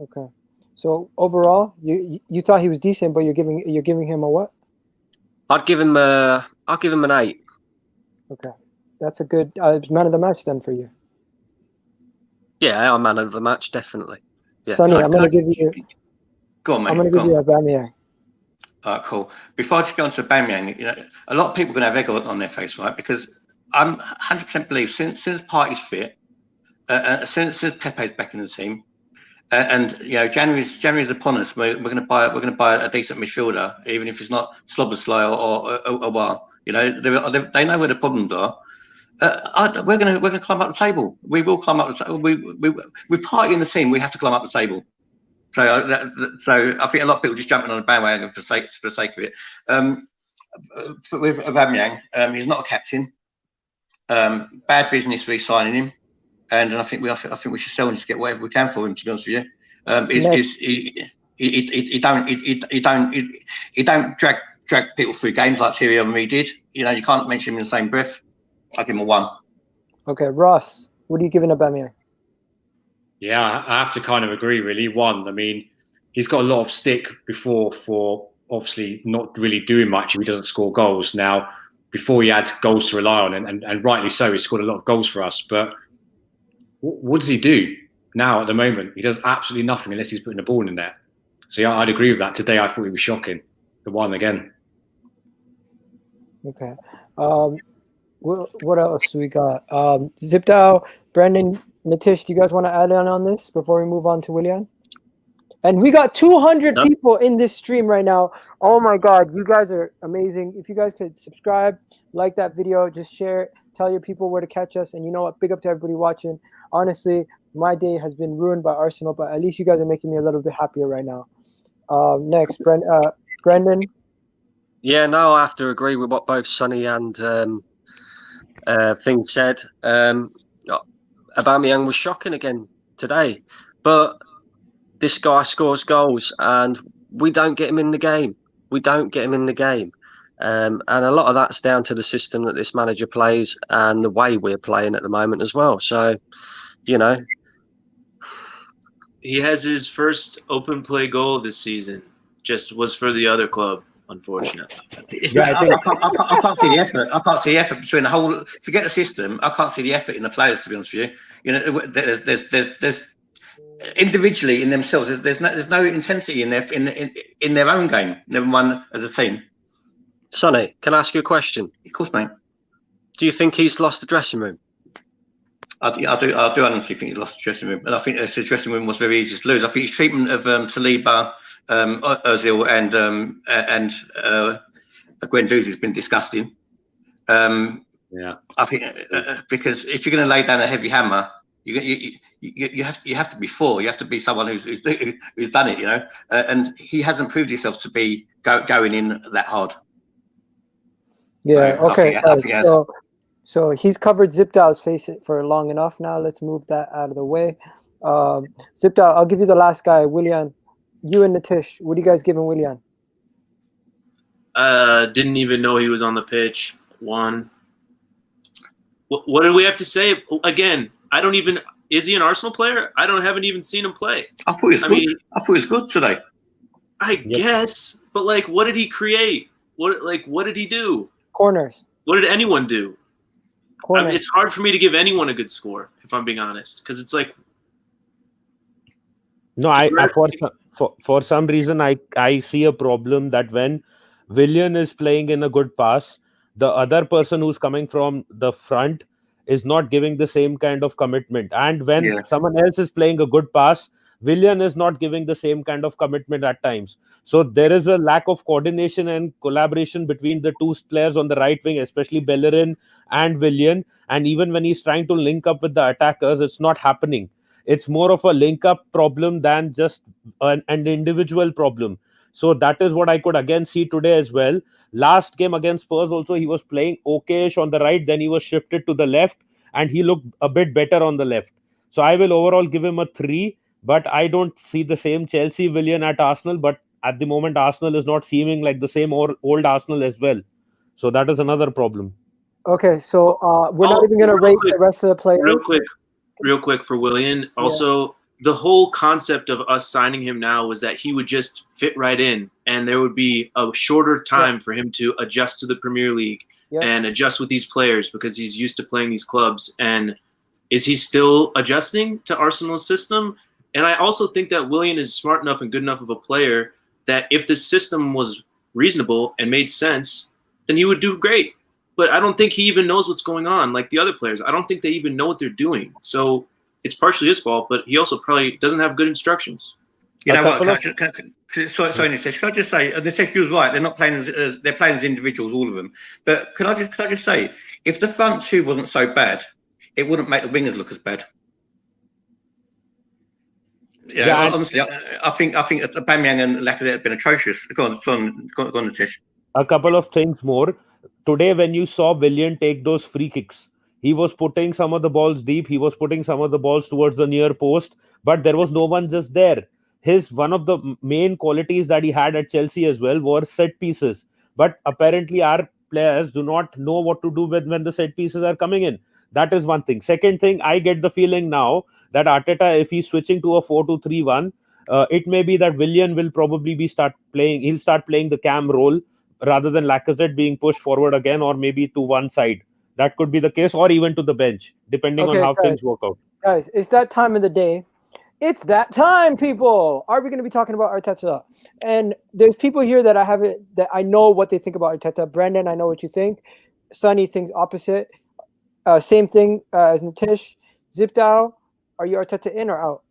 Okay, so overall, you thought he was decent, but you're giving him a what? I'd give him an 8. Okay, that's a good man of the match then for you. Yeah, I'm man of the match, definitely. Yeah. Sonny, I'm gonna give you. Go on, mate. I'm gonna give you a Aubameyang. Cool. Before I just go on to Aubameyang, a lot of people are going to have egg on their face, right? Because I'm 100% believe since Partey's fit, since Pepe's back in the team, and January's upon us. We're going to buy a decent midfielder, even if it's not Slobosly or a while. They know where the problems are. We're going to climb up the table. We will climb up the table. We Partey in the team. We have to climb up the table. So I think a lot of people just jumping on the bandwagon for the sake of it. With Aubameyang, he's not a captain. Bad business re-signing him. And I think we should sell and just get whatever we can for him. To be honest with you, he don't drag people through games like Thierry Henry did. You can't mention him in the same breath. I give him a 1. Okay, Ross, what are you giving Aubameyang? Yeah, I have to kind of agree. Really, 1. I mean, he's got a lot of stick before for obviously not really doing much if he doesn't score goals. Now, before he had goals to rely on, and rightly so, he scored a lot of goals for us, but what does he do now at the moment? He does absolutely nothing unless he's putting the ball in there. So yeah, I'd agree with that. Today I thought he was shocking. The 1 again. Okay. What else we got? Zipped out, Brendan, Natish, do you guys want to add on this before we move on to Willian? And we got 200 people in this stream right now. Oh my God, you guys are amazing. If you guys could subscribe, like that video, just share it, tell your people where to catch us. And you know what? Big up to everybody watching. Honestly, my day has been ruined by Arsenal, but at least you guys are making me a little bit happier right now. Next, Brendan. Yeah, no, I have to agree with what both Sonny and Thing said. Aubameyang was shocking again today, but this guy scores goals and we don't get him in the game. And a lot of that's down to the system that this manager plays and the way we're playing at the moment as well. So, He has his first open play goal this season. Just was for the other club, unfortunately. I can't see the effort. I can't see the effort between the whole. Forget the system. I can't see the effort in the players. To be honest with you, you know, there's individually in themselves. There's no intensity in their own game. Never mind as a team. Sonny, can I ask you a question? Of course, mate. Do you think he's lost the dressing room? I do honestly think he's lost the dressing room, and I think the dressing room was very easy to lose. I think his treatment of Saliba, Ozil, and Guendouzi has been disgusting. Yeah, I think because if you're going to lay down a heavy hammer, you have to be for. You have to be someone who's done it, you know. And he hasn't proved himself to be going in that hard. Yeah. So Okay. So he's covered Zipdow's face for long enough now. Let's move that out of the way. Zipdow, I'll give you the last guy, Willian. You and Nitish, what are you guys giving Willian? Didn't even know he was on the pitch. 1. What do we have to say? Again, I don't even. Is he an Arsenal player? haven't even seen him play. I thought he was good today. I guess, but like, what did he create? What did he do? Corners. What did anyone do? Corners. I mean, it's hard for me to give anyone a good score, if I'm being honest, because it's like. No, for some reason I see a problem that when Willian is playing in a good pass, the other person who's coming from the front is not giving the same kind of commitment. And when someone else is playing a good pass, Willian is not giving the same kind of commitment at times. So there is a lack of coordination and collaboration between the two players on the right wing, especially Bellerin and Willian. And even when he's trying to link up with the attackers, it's not happening. It's more of a link-up problem than just an individual problem. So that is what I could again see today as well. Last game against Spurs also, he was playing okayish on the right, then he was shifted to the left, and he looked a bit better on the left. So I will overall give him a 3, but I don't see the same Chelsea Willian at Arsenal, but at the moment Arsenal is not seeming like the same old Arsenal as well. So that is another problem. Okay, so we're not even going to rate the rest of the players. Real quick for Willian. Also, the whole concept of us signing him now was that he would just fit right in, and there would be a shorter time for him to adjust to the Premier League and adjust with these players because he's used to playing these clubs. And is he still adjusting to Arsenal's system? And I also think that Willian is smart enough and good enough of a player that if the system was reasonable and made sense, then he would do great. But I don't think he even knows what's going on like the other players. I don't think they even know what they're doing. So it's partially his fault, but he also probably doesn't have good instructions. You know what? Sorry, Nitish, can I just say, Nitish, you was right. They're not playing they're playing as individuals, all of them. But can I just say, if the front two wasn't so bad, it wouldn't make the wingers look as bad. Yeah, honestly, I think Aubameyang and Lacazette have been atrocious. Go on, Nitish. A couple of things more. Today, when you saw Willian take those free kicks, he was putting some of the balls deep. He was putting some of the balls towards the near post, but there was no one just there. One of the main qualities that he had at Chelsea as well were set pieces. But apparently, our players do not know what to do when the set pieces are coming in. That is one thing. Second thing, I get the feeling now that Arteta, if he's switching to a 4-2-3-1, it may be that Willian will probably start playing the cam role rather than Lacazette being pushed forward again, or maybe to one side. That could be the case, or even to the bench, depending on how things work out. Guys, it's that time of the day. It's that time, people. Are we going to be talking about Arteta? And there's people here that I know what they think about Arteta. Brendan, I know what you think. Sonny thinks opposite. Same thing as Nitish. Zipdow, are you Arteta in or out?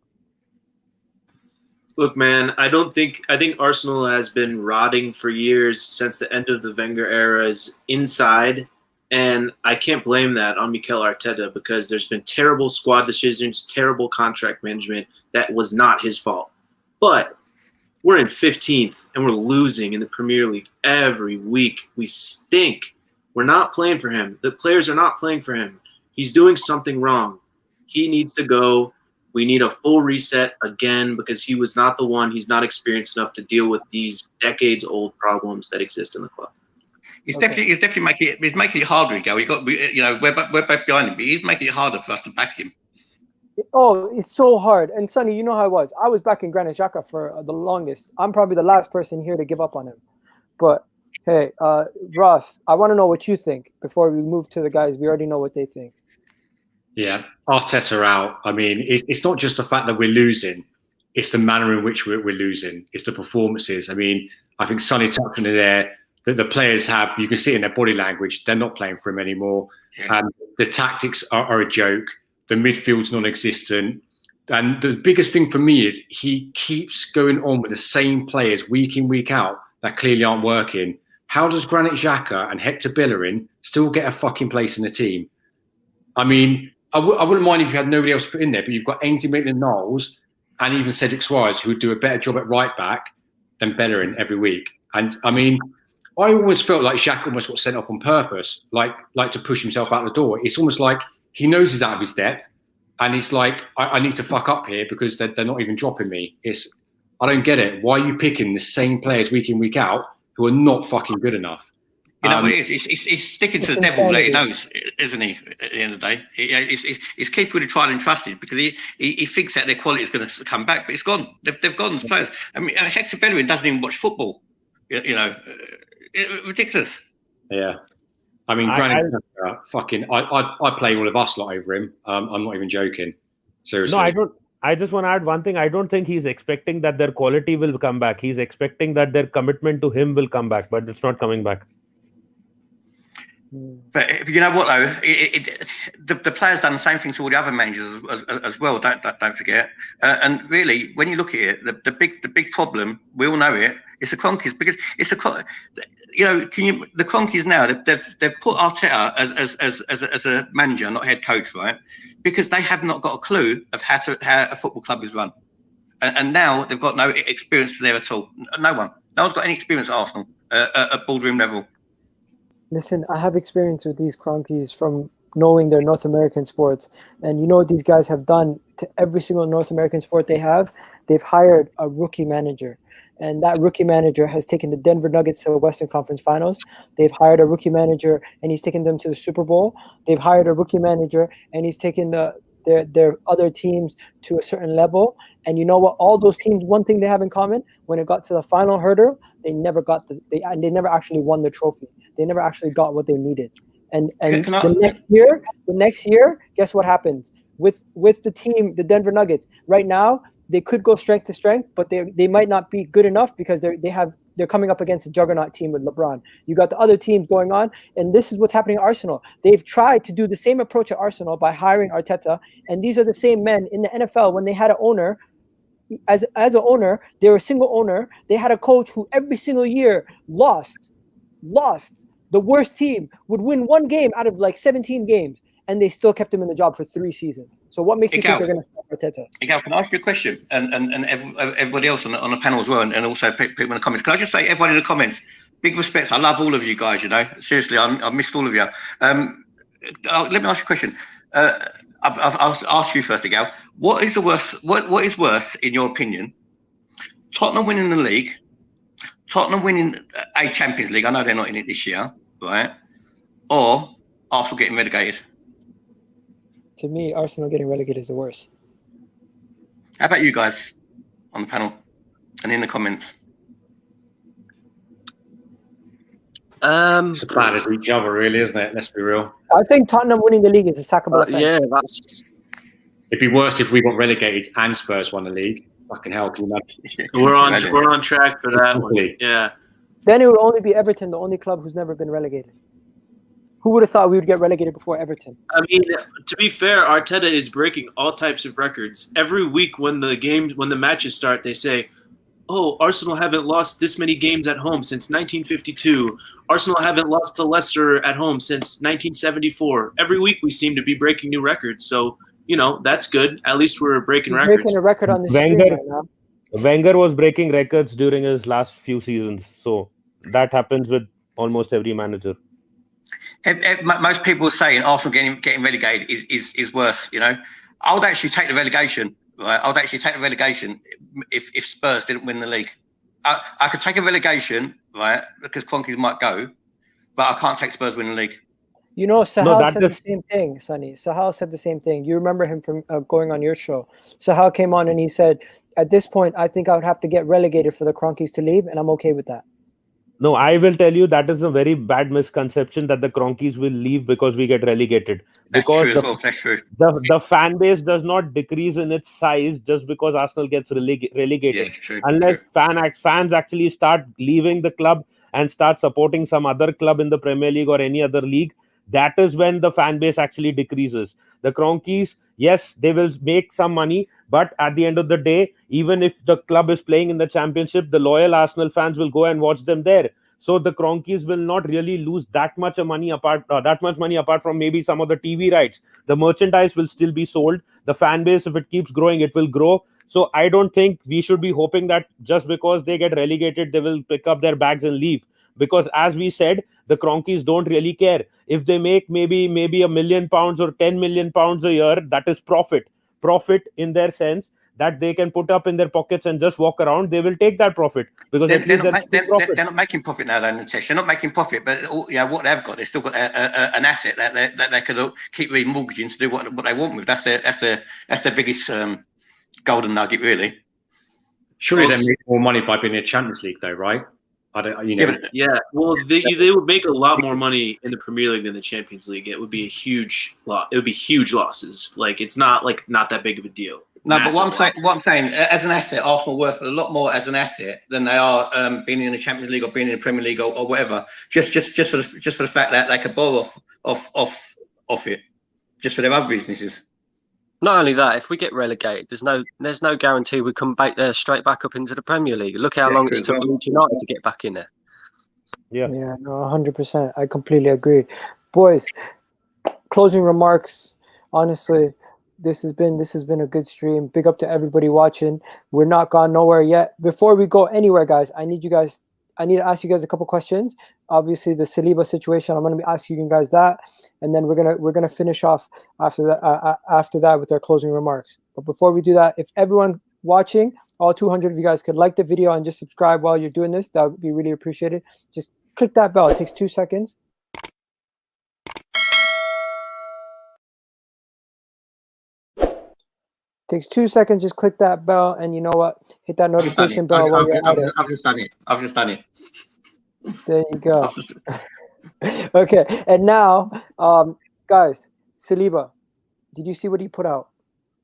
Look, man, I think Arsenal has been rotting for years since the end of the Wenger era's inside, and I can't blame that on Mikel Arteta because there's been terrible squad decisions, terrible contract management. That was not his fault. But we're in 15th, and we're losing in the Premier League every week. We stink. We're not playing for him. The players are not playing for him. He's doing something wrong. He needs to go. We need a full reset again because he was not the one. He's not experienced enough to deal with these decades-old problems that exist in the club. He's definitely making it harder. We're both behind him, but he's making it harder for us to back him. It's so hard. And Sonny, you know how I was. I was back in Granit Xhaka for the longest. I'm probably the last person here to give up on him. But hey, Ross, I want to know what you think before we move to the guys. We already know what they think. Yeah, Arteta out. I mean, it's not just the fact that we're losing; it's the manner in which we're losing. It's the performances. I mean, I think Sonny touched on it there. That the players have, you can see it in their body language, they're not playing for him anymore. Yeah. The tactics are a joke. The midfield's non-existent. And the biggest thing for me is he keeps going on with the same players week in, week out that clearly aren't working. How does Granit Xhaka and Hector Bellerin still get a fucking place in the team? I mean, I wouldn't mind if you had nobody else put in there, but you've got Ainsley Maitland-Niles and even Cedric Suarez, who would do a better job at right back than Bellerin every week. And I mean, I always felt like Xhaka almost got sent off on purpose, like to push himself out the door. It's almost like he knows he's out of his depth, and he's like, I need to fuck up here because they're not even dropping me. I don't get it. Why are you picking the same players week in, week out who are not fucking good enough? You know what it is? He's sticking to the devil that he knows, isn't he? At the end of the day, he's keeping the tried and trusted because he thinks that their quality is going to come back, but it's gone. They've gone. The players. I mean, Hector Bellerin doesn't even watch football. You know, ridiculous. Yeah, I mean, Granit fucking. I play all of us lot over him. I'm not even joking. Seriously. No, I don't. I just want to add one thing. I don't think he's expecting that their quality will come back. He's expecting that their commitment to him will come back, but it's not coming back. But you know what though, the players done the same thing to all the other managers as well. Don't forget. And really, when you look at it, the big problem, we all know it. It's the Cronkies because it's the Cronkies now. They've put Arteta as a manager, not head coach, right? Because they have not got a clue of how a football club is run, and now they've got no experience there at all. No one's got any experience at Arsenal at boardroom level. Listen, I have experience with these Cronkies from knowing their North American sports. And you know what these guys have done to every single North American sport they have? They've hired a rookie manager. And that rookie manager has taken the Denver Nuggets to the Western Conference Finals. They've hired a rookie manager and he's taken them to the Super Bowl. They've hired a rookie manager and he's taken their other teams to a certain level. And you know what? All those teams, one thing they have in common, when it got to the final hurdle, they never actually won the trophy. They never actually got what they needed. And the next year, guess what happens with the team, the Denver Nuggets? Right now, they could go strength to strength, but they might not be good enough because they're coming up against a juggernaut team with LeBron. You got the other teams going on, and this is what's happening at Arsenal. They've tried to do the same approach at Arsenal by hiring Arteta, and these are the same men in the NFL when they had an owner. As an owner, they were a single owner. They had a coach who every single year lost. The worst team would win one game out of like 17 games, and they still kept him in the job for 3 seasons. So what makes you think they're going to stop Arteta? Egal, can I ask you a question? And everybody else on the panel as well, and also people in the comments. Can I just say, everyone in the comments, big respect. I love all of you guys, you know. Seriously, I missed all of you. Let me ask you a question. I'll ask you first, Egal. What is worse, in your opinion? Tottenham winning the league, Tottenham winning a Champions League. I know they're not in it this year, right? Or Arsenal getting relegated. To me, Arsenal getting relegated is the worst. How about you guys on the panel and in the comments? It's as bad as each other, really, isn't it? Let's be real. I think Tottenham winning the league is a sackable offense. Yeah, that's. It'd be worse if we got relegated and Spurs won the league. Fucking hell, can you imagine? We're on track for that one. Yeah. Then it would only be Everton, the only club who's never been relegated. Who would have thought we would get relegated before Everton? I mean, to be fair, Arteta is breaking all types of records. Every week when the matches start, they say, "Oh, Arsenal haven't lost this many games at home since 1952. Arsenal haven't lost to Leicester at home since 1974." Every week we seem to be breaking new records. So, you know, that's good. At least we're breaking records. Breaking a record on this stream right now. Wenger was breaking records during his last few seasons. So that happens with almost every manager. Most people are saying Arsenal getting relegated is worse. You know, I would actually take the relegation. Right? I would actually take the relegation if Spurs didn't win the league. I could take a relegation, right, because Cronkies might go, but I can't take Spurs winning the league. You know, No, Sahal that said the is same thing, Sonny. Sahal said the same thing. You remember him from going on your show. Sahal came on and he said, at this point, I think I would have to get relegated for the Cronkies to leave, and I'm okay with that. no. I will tell you that is a very bad misconception that the Cronkies will leave because we get relegated. That's Because true as well. That's true. the fan base does not decrease in its size just because Arsenal gets Yeah, relegated. true. Unless True. fans actually start leaving the club and start supporting some other club in the Premier League or any other league, that is when the fan base actually decreases. The Cronkies, yes, they will make some money, but at the end of the day, even if the club is playing in the Championship, the loyal Arsenal fans will go and watch them there. So the Cronkies will not really lose that much money apart from maybe some of the TV rights. The merchandise will still be sold. The fan base, if it keeps growing, it will grow. So I don't think we should be hoping that just because they get relegated, they will pick up their bags and leave. Because as we said, the Cronkies don't really care. If they make maybe £1 million or £10 million a year, that is profit. Profit in their sense that they can put up in their pockets and just walk around. They will take that profit because at least They're not making profit now, though, Nitesh. They're not making profit, but what they've got, they've still got an asset that they could keep remortgaging to do what they want with. That's their biggest golden nugget, really. Surely they make more money by being in the Champions League, though, right? I don't, you know. Yeah, well, they would make a lot more money in the Premier League than the Champions League. It would be a huge lot. It would be huge losses. Like it's not that big of a deal. No, but what I'm saying, as an asset, Arsenal are worth a lot more as an asset than they are being in the Champions League or being in the Premier League or whatever. Just for the fact that they could borrow off it, just for their other businesses. Not only that, if we get relegated, there's no guarantee we come back there straight back up into the Premier League. Look how long it's took Leeds United to get back in there. Yeah, no, 100%. I completely agree. Boys, closing remarks. Honestly, this has been a good stream. Big up to everybody watching. We're not gone nowhere yet. Before we go anywhere, guys, I need to ask you guys a couple questions. Obviously, the Saliba situation, I'm going to be asking you guys that, and then we're gonna finish off after that with our closing remarks. But before we do that, if everyone watching, all 200 of you guys could like the video and just subscribe while you're doing this, that would be really appreciated. Just click that bell. It takes 2 seconds. Takes 2 seconds. Just click that bell, and you know what? Hit that notification bell while you're at it. I've just done it. There you go. Okay, and now, guys, Saliba, did you see what he put out?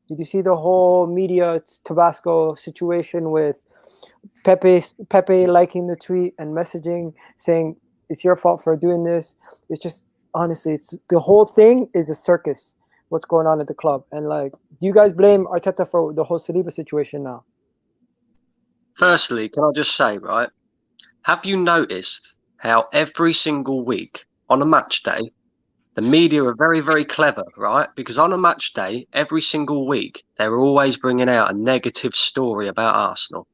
Did you see the whole media Tabasco situation with Pepe liking the tweet and messaging saying it's your fault for doing this? It's just, honestly, it's the whole thing is a circus. What's going on at the club? And like, do you guys blame Arteta for the whole Saliba situation now? Firstly, can I just say, right? Have you noticed how every single week on a match day, the media are very, very clever, right? Because on a match day, every single week, they're always bringing out a negative story about Arsenal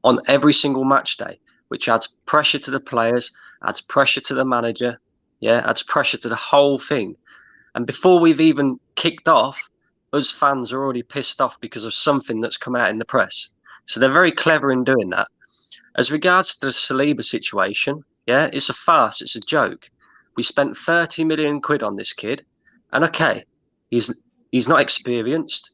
on every single match day, which adds pressure to the players, adds pressure to the manager, adds pressure to the whole thing. And before we've even kicked off, us fans are already pissed off because of something that's come out in the press. So they're very clever in doing that. As regards to the Saliba situation, it's a farce. It's a joke. We spent 30 million quid on this kid, and okay, he's not experienced.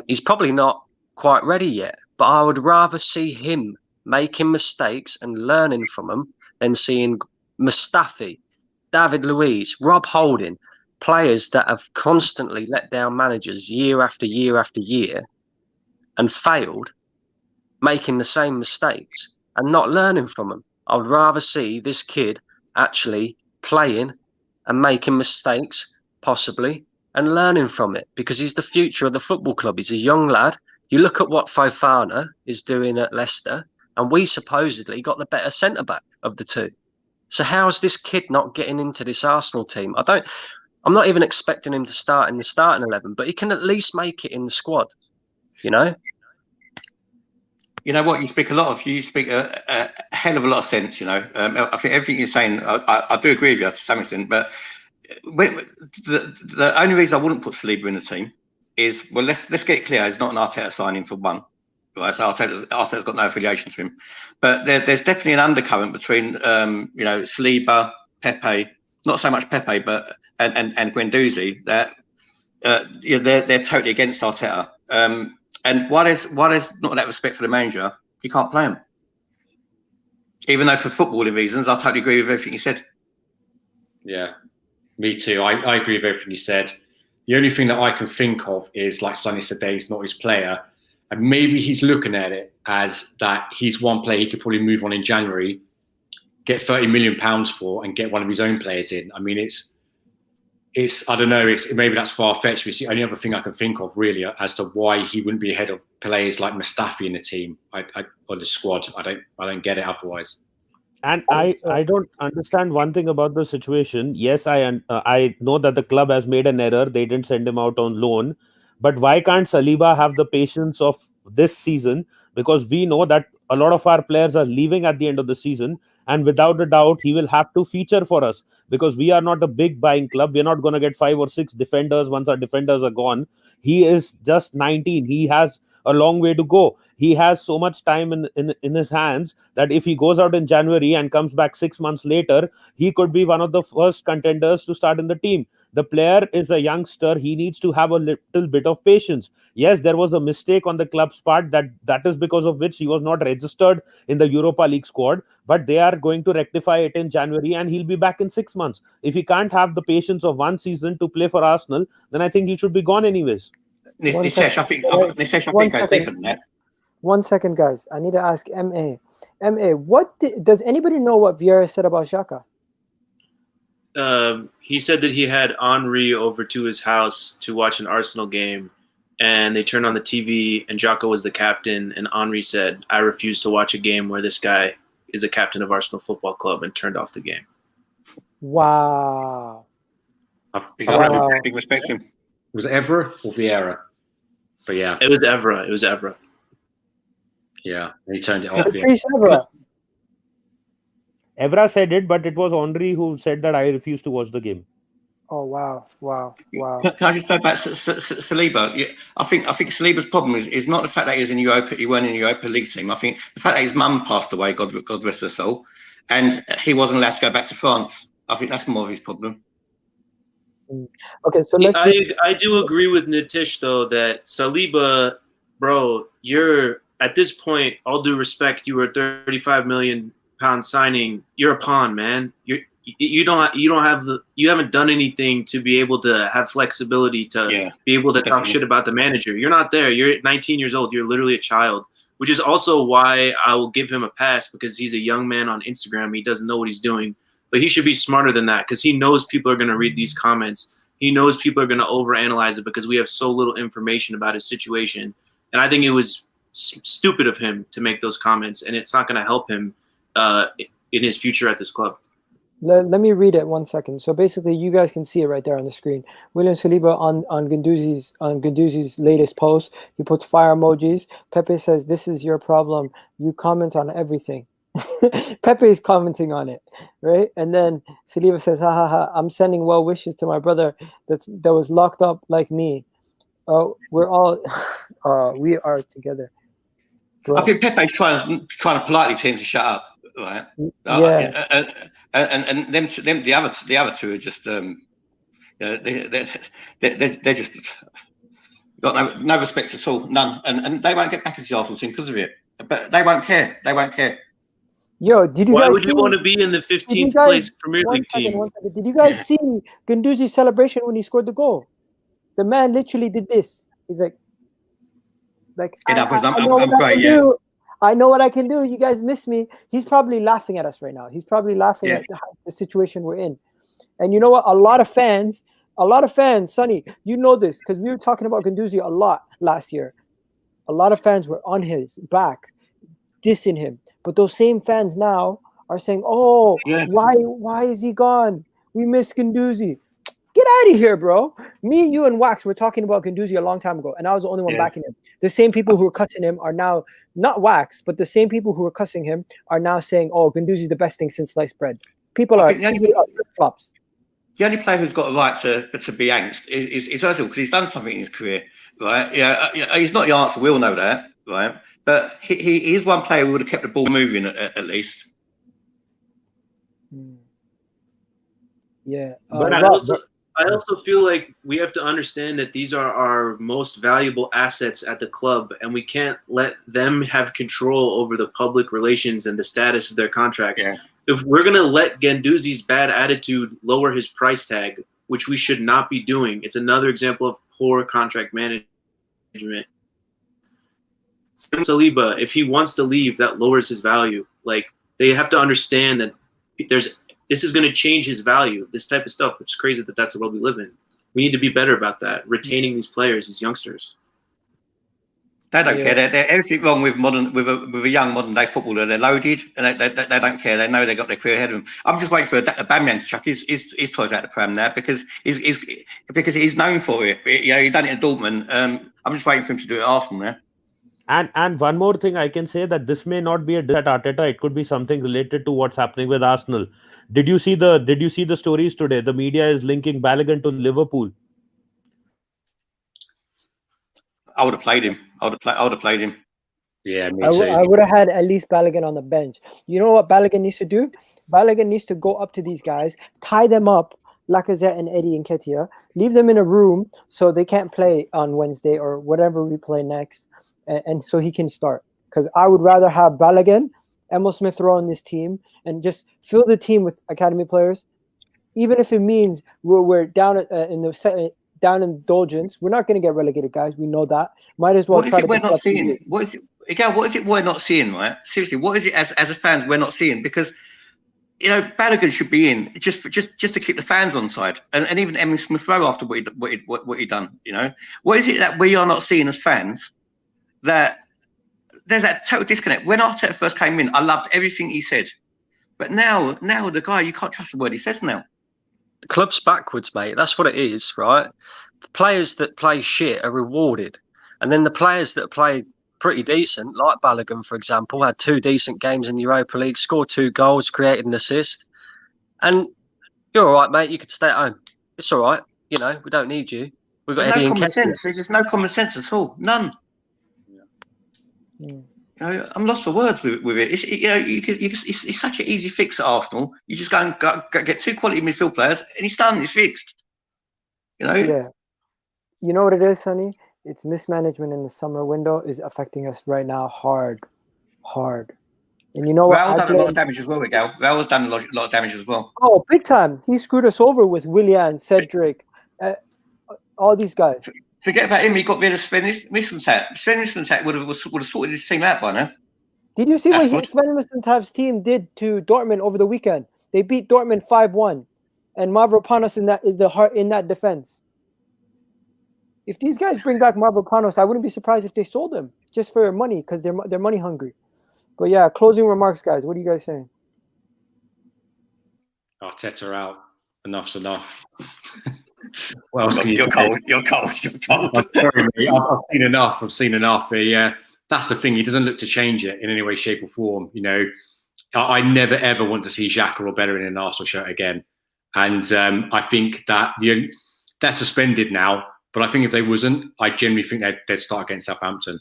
He's probably not quite ready yet. But I would rather see him making mistakes and learning from them than seeing Mustafi, David Luiz, Rob Holding, players that have constantly let down managers year after year after year and failed, making the same mistakes and not learning from them. I would rather see this kid actually playing and making mistakes, possibly, and learning from it, because he's the future of the football club. He's a young lad. You look at what Fofana is doing at Leicester, and we supposedly got the better centre-back of the two. So how's this kid not getting into this Arsenal team? I'm not even expecting him to start in the starting 11, but he can at least make it in the squad, you know? You know what? You speak a hell of a lot of sense. You know, I think everything you're saying, I do agree with you to some extent. But the only reason I wouldn't put Saliba in the team is, well, let's get it clear. It's not an Arteta signing for one, right? So Arteta's got no affiliation to him. But there's definitely an undercurrent between Saliba, Pepe, not so much Pepe, but and Guendouzi, that they're totally against Arteta. And why there's not that respect for the manager, you can't play him. Even though for footballing reasons, I totally agree with everything you said. Yeah, me too. I agree with everything you said. The only thing that I can think of is, like Sonny said, that he's not his player. And maybe he's looking at it as that he's one player he could probably move on in January, get £30 million for, and get one of his own players in. I mean, it's I don't know, maybe that's far-fetched, but it's the only other thing I can think of, really, as to why he wouldn't be ahead of players like Mustafi in the team or the squad. I don't get it otherwise. And I don't understand one thing about the situation. Yes, I know that the club has made an error. They didn't send him out on loan. But why can't Saliba have the patience of this season? Because we know that a lot of our players are leaving at the end of the season. And without a doubt, he will have to feature for us, because we are not a big buying club. We're not going to get 5 or 6 defenders once our defenders are gone. He is just 19. He has a long way to go. He has so much time in his hands that if he goes out in January and comes back 6 months later, he could be one of the first contenders to start in the team. The player is a youngster. He needs to have a little bit of patience. Yes, there was a mistake on the club's part that is because of which he was not registered in the Europa League squad, but they are going to rectify it in January and he'll be back in 6 months. If he can't have the patience of one season to play for Arsenal, then I think he should be gone anyways. Nisesh, I think goes deeper than that. 1 second, guys. I need to ask MA. Does anybody know what Vieira said about Xhaka? He said that he had Henry over to his house to watch an Arsenal game, and they turned on the TV, and Xhaka was the captain, and Henry said, "I refuse to watch a game where this guy is a captain of Arsenal Football Club," and turned off the game. Wow. Big respect to him. Was it Evra or Vieira? But yeah. It was Evra. Yeah, and he turned it off. Patrice Evra. Evra said it, but it was Henry who said that I refuse to watch the game. Oh wow! Can I just say about Saliba? Yeah, I think Saliba's problem is not the fact that he was in Europa. He weren't in the Europa League team. I think the fact that his mum passed away, God rest her soul, and he wasn't allowed to go back to France. I think that's more of his problem. Okay, so I do agree with Nitish though that Saliba, bro, you're at this point. All due respect, you were a £35 million signing. You're a pawn, man. You haven't done anything to be able to have flexibility to be able to talk shit about the manager. You're not there. You're 19 years old. You're literally a child, which is also why I will give him a pass, because he's a young man on Instagram. He doesn't know what he's doing, but he should be smarter than that, because he knows people are going to read these comments. He knows people are going to overanalyze it because we have so little information about his situation. And I think it was stupid of him to make those comments, and it's not going to help him in his future at this club. Let me read it 1 second. So basically, you guys can see it right there on the screen. William Saliba on Guendouzi's latest post, he puts fire emojis. Pepe says, "This is your problem. You comment on everything." Pepe is commenting on it, right? And then Saliba says, "Ha ha ha! I'm sending well wishes to my brother that was locked up like me. Oh, we're all we are together." Bro. I think Pepe's trying to politely tell him to shut up, right? Yeah. And them the other two are just they're just got no respect at all, none, and they won't get back into the Arsenal team because of it. But they won't care. Yo, did you? Why guys would you want to be in the 15th place Premier League team? Did you guys see Guendouzi's celebration when he scored the goal? The man literally did this. He's like I know what I can do. You guys miss me. He's probably laughing at us right now. He's probably laughing at the situation we're in. And you know what? A lot of fans, Sonny, you know this because we were talking about Guendouzi a lot last year. A lot of fans were on his back, dissing him. But those same fans now are saying, "Oh, why is he gone? We miss Guendouzi." Get out of here, bro. Me, you, and Wax were talking about Guendouzi a long time ago, and I was the only one backing him. The same people who were cussing him are now, not Wax, but the same people who were cussing him are now saying, "Oh, Guendouzi's the best thing since sliced bread." People are flip-flops. The only player who's got a right to be angst is Ozil, because he's done something in his career, right? Yeah, he's not the answer. We all know that, right? But he is one player who would have kept the ball moving at least. Yeah. But I Rob, also feel like we have to understand that these are our most valuable assets at the club, and we can't let them have control over the public relations and the status of their contracts. Yeah. If we're gonna let Guendouzi's bad attitude lower his price tag, which we should not be doing, it's another example of poor contract management. Saliba, if he wants to leave, that lowers his value. Like, they have to understand that this is going to change his value. This type of stuff, which is crazy that that's the world we live in. We need to be better about that, retaining these players, these youngsters. They don't care. They're everything wrong with a young modern day footballer. They're loaded and they don't care. They know they got their career ahead of them. I'm just waiting for Aubameyang to chuck his toys out the pram now because he's known for it. You know, he done it in Dortmund. I'm just waiting for him to do it at Arsenal now. And one more thing I can say, that this may not be a diss at Arteta. It could be something related to what's happening with Arsenal. Did you see the stories today? The media is linking Balogun to Liverpool. I would have played him. I would have played him. Yeah, me I too. would have had at least Balogun on the bench. You know what Balogun needs to do? Balogun needs to go up to these guys, tie them up, Lacazette and Eddie and Ketia, leave them in a room so they can't play on Wednesday or whatever we play next, and so he can start. Because I would rather have Balogun, Emil Smith Rowe on this team, and just fill the team with academy players, even if it means we're down down in indulgence. We're not going to get relegated, guys. We know that. Might as well. What is it we're not seeing? What is it? Again, what is it we're not seeing? Right? Seriously, what is it as a fans we're not seeing? Because you know, Balogun should be in just to keep the fans on side, and even Emil Smith Rowe after what he done. You know, what is it that we are not seeing as fans? That there's that total disconnect. When Arteta first came in, I loved everything he said, but now the guy, you can't trust the word he says now. The club's backwards, mate. That's what it is, right? The players that play shit are rewarded, and then the players that play pretty decent, like Balogun, for example, had 2 decent games in the Europa League, scored 2 goals, created an assist, and you're all right, mate. You could stay at home. It's all right. You know, we don't need you. We've got There's Eddie no and common Ketia. sense. There's just no common sense at all. None. You know, I'm lost for words with it. It's such an easy fix at Arsenal. You just go and get 2 quality midfield players, and it's done. It's fixed. You know. Yeah. You know what it is, Sonny? It's mismanagement in the summer window is affecting us right now hard. And you know what? Raul's done a lot of damage as well, Egal. Raul's done a lot of damage as well. Oh, big time. He screwed us over with Willian, Cedric, all these guys. Forget about him. He got rid of Sven Mislintat. Sven Mislintat would have sorted his team out by now. Did you see what Sven Mislintat's team did to Dortmund over the weekend? They beat Dortmund 5-1, and Mavropanos is the heart in that defense. If these guys bring back Mavropanos, I wouldn't be surprised if they sold him just for money because they're money hungry. But yeah, closing remarks, guys. What are you guys saying? Arteta out. Enough's enough. What else can you You're say? cold. You're cold. I'm sorry, mate. I've seen enough. Yeah, that's the thing. He doesn't look to change it in any way, shape, or form. You know, I never ever want to see Xhaka or Bellerin in an Arsenal shirt again. And I think that they're suspended now. But I think if they wasn't, I generally think they'd start against Southampton.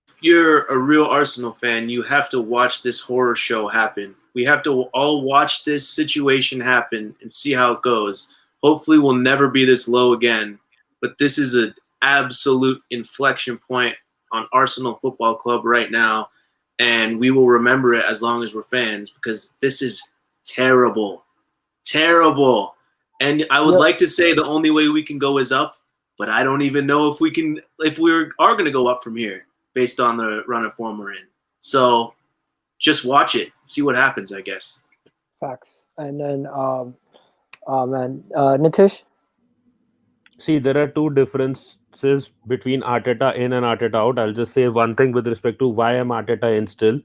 If you're a real Arsenal fan, you have to watch this horror show happen. We have to all watch this situation happen and see how it goes. Hopefully we'll never be this low again. But this is an absolute inflection point on Arsenal Football Club right now. And we will remember it as long as we're fans because this is terrible. Terrible. And I would like to say the only way we can go is up, but I don't even know if we are going to go up from here based on the run of form we're in. So just watch it, see what happens, I guess. Facts. And then, Nitish? See, there are 2 differences between Arteta in and Arteta out. I'll just say one thing with respect to why I'm Arteta in still.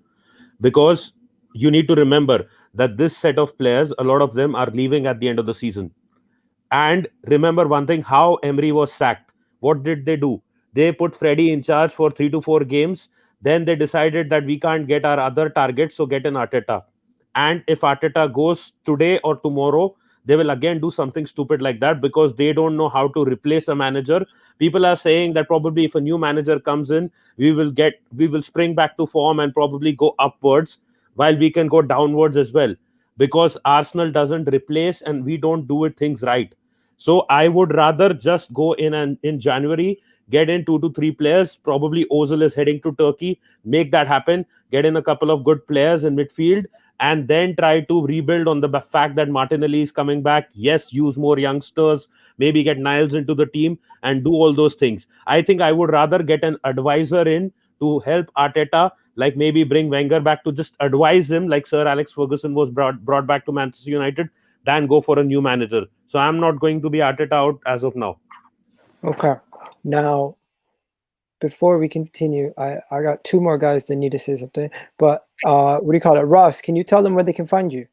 Because you need to remember that this set of players, a lot of them are leaving at the end of the season. And remember one thing, how Emery was sacked. What did they do? They put Freddie in charge for 3 to 4 games. Then they decided that we can't get our other targets, so get an Arteta. And if Arteta goes today or tomorrow, they will again do something stupid like that because they don't know how to replace a manager. People are saying that probably if a new manager comes in, we will spring back to form and probably go upwards while we can go downwards as well. because Arsenal doesn't replace and we don't do it things right. So I would rather just go in and in January, get in 2 to 3 players. Probably Ozil is heading to Turkey. Make that happen. Get in a couple of good players in midfield, and then try to rebuild on the fact that Martinelli is coming back. Yes, use more youngsters. Maybe get Niles into the team and do all those things. I think I would rather get an advisor in to help Arteta, like maybe bring Wenger back to just advise him, like Sir Alex Ferguson was brought back to Manchester United, than go for a new manager. So I'm not going to be Arteta out as of now. Okay. Now, before we continue, I got 2 more guys that need to say something. But what do you call it? Ross, can you tell them where they can find you?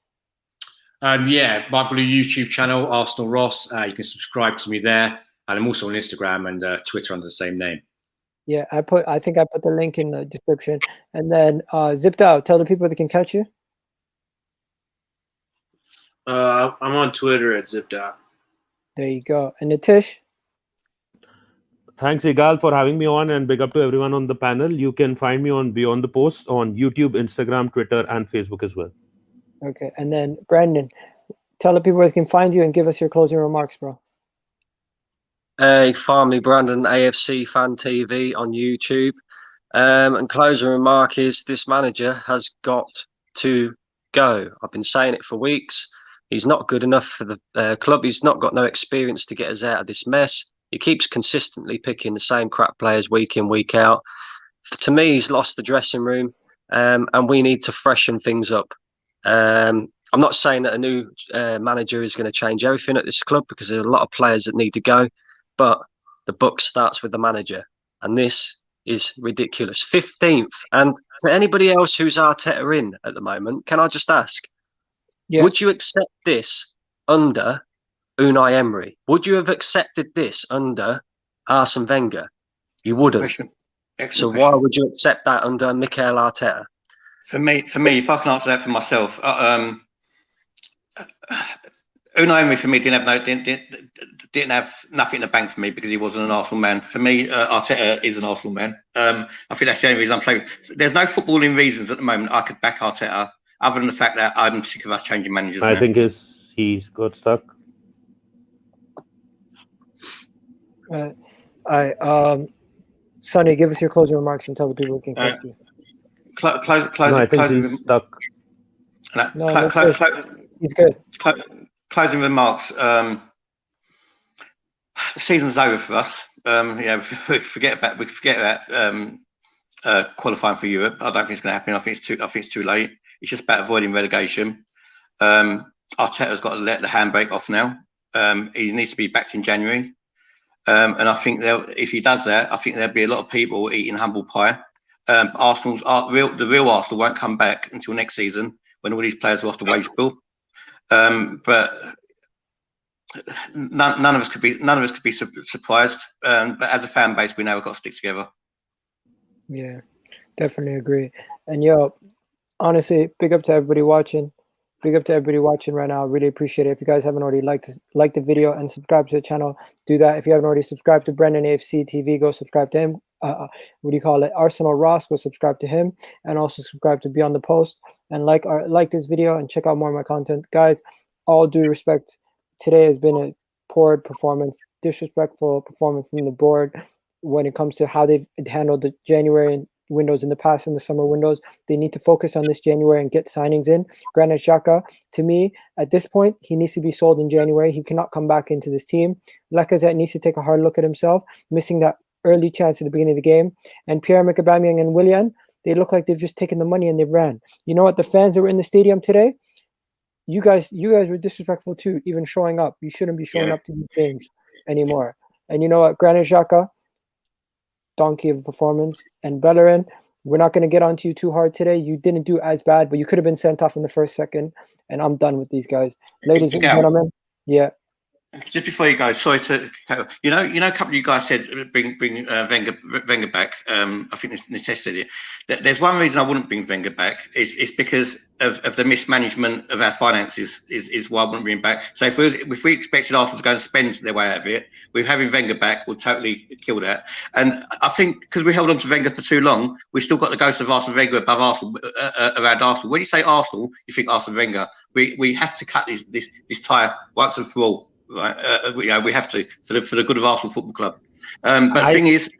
Yeah, my blue YouTube channel, Arsenal Ross. You can subscribe to me there. And I'm also on Instagram and Twitter under the same name. Yeah, I think I put the link in the description. And then Zipped Out, tell the people they can catch you. I'm on Twitter at Zipped Out. There you go. And Nitish? Thanks, Egal, for having me on, and big up to everyone on the panel. You can find me on Beyond the Post on YouTube, Instagram, Twitter, and Facebook as well. Okay. And then Brandon, tell the people where they can find you and give us your closing remarks, bro. Farmley Brandon AFC Fan TV on YouTube. And closing remark is this manager has got to go. I've been saying it for weeks. He's not good enough for the club. He's not got no experience to get us out of this mess. He keeps consistently picking the same crap players week in, week out. To me, he's lost the dressing room, and we need to freshen things up. I'm not saying that a new manager is going to change everything at this club, because there's a lot of players that need to go, but the buck starts with the manager, and this is ridiculous. 15th, and to anybody else who's Arteta in at the moment, can I just ask, would you accept this under Unai Emery? Would you have accepted this under Arsene Wenger? You wouldn't. So why would you accept that under Mikel Arteta? For me, if I can answer that for myself, Unai Emery for me didn't have nothing in the bank for me, because he wasn't an Arsenal man. For me, Arteta is an Arsenal man. I think that's the only reason I'm saying. There's no footballing reasons at the moment I could back Arteta, other than the fact that I'm sick of us changing managers. I think he's got stuck. Sonny, give us your closing remarks and tell the people who can catch you. He's good. Closing remarks. The season's over for us. We forget about qualifying for Europe. I don't think it's going to happen. I think it's too late. It's just about avoiding relegation. Arteta's got to let the handbrake off now. He needs to be backed in January. And I think if he does that, I think there'll be a lot of people eating humble pie. The real Arsenal won't come back until next season, when all these players are off the wage bill. But none of us could be surprised. But as a fan base, we know we've got to stick together. Yeah, definitely agree. And honestly, big up to everybody watching. Big up to everybody watching right now. I really appreciate it. If you guys haven't already liked the video and subscribe to the channel, do that. If you haven't already subscribed to Brendan AFC TV, go subscribe to him. Arsenal Ross, go subscribe to him, and also subscribe to Beyond the Post, and like this video and check out more of my content. Guys, all due respect, today has been a poor performance, disrespectful performance from the board when it comes to how they've handled the January windows in the past and the summer windows. They need to focus on this January and get signings in. Granit Xhaka, to me, at this point, he needs to be sold in January. He cannot come back into this team. Lacazette needs to take a hard look at himself, missing that early chance at the beginning of the game. And Pierre-Emerick Aubameyang and Willian, they look like they've just taken the money and they've ran. You know what? The fans that were in the stadium today, you guys were disrespectful too, even showing up. You shouldn't be showing up to these games anymore. And you know what? Granit Xhaka, donkey of a performance. And Bellerin, we're not going to get onto you too hard today. You didn't do as bad, but you could have been sent off in the first second. And I'm done with these guys. Ladies and gentlemen, Just before you go, sorry to you know, a couple of you guys said bring Wenger back. I think Nitesh said it. There's one reason I wouldn't bring Wenger back is because of the mismanagement of our finances is why I wouldn't bring him back. So if we expected Arsenal to go and spend their way out of it, with having Wenger back would totally kill that. And I think because we held on to Wenger for too long, we've still got the ghost of Arsene Wenger above Arsenal, around Arsenal. When you say Arsenal, you think Arsene Wenger. We have to cut this tie once and for all. Right, we have to for the good of Arsenal Football Club. But the thing is,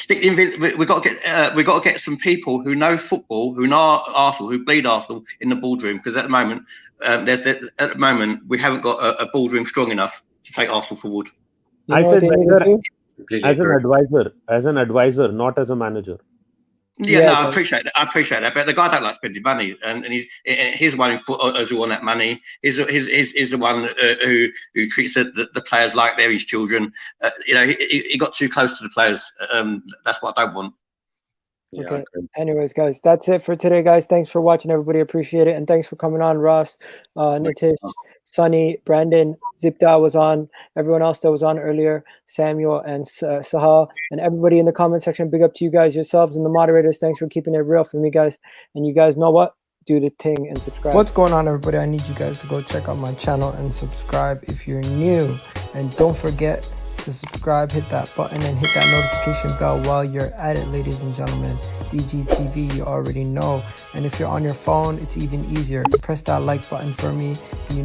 we got to get some people who know football, who know Arsenal, who bleed Arsenal in the boardroom. Because at the moment, we haven't got a boardroom strong enough to take Arsenal forward. I said Wenger as an advisor, not as a manager. Yeah, no, I appreciate that. But the guy don't like spending money, and he's the one who put us all on that money. He's the one who treats the players like they're his children. He got too close to the players. That's what I don't want. Okay. Anyways, guys, that's it for today, guys. Thanks for watching, everybody. Appreciate it, and thanks for coming on, Ross, Nitish, Sonny, Brandon, Zipda was on, everyone else that was on earlier, Samuel and Sahal, and everybody in the comment section. Big up to you guys, yourselves, and the moderators. Thanks for keeping it real for me, guys. And you guys know what? Do the thing and subscribe. What's going on, everybody? I need you guys to go check out my channel and subscribe if you're new, and don't forget to subscribe, hit that button, and hit that notification bell while you're at it, ladies and gentlemen. EGTV, you already know. And if you're on your phone, it's even easier. Press that like button for me. And you know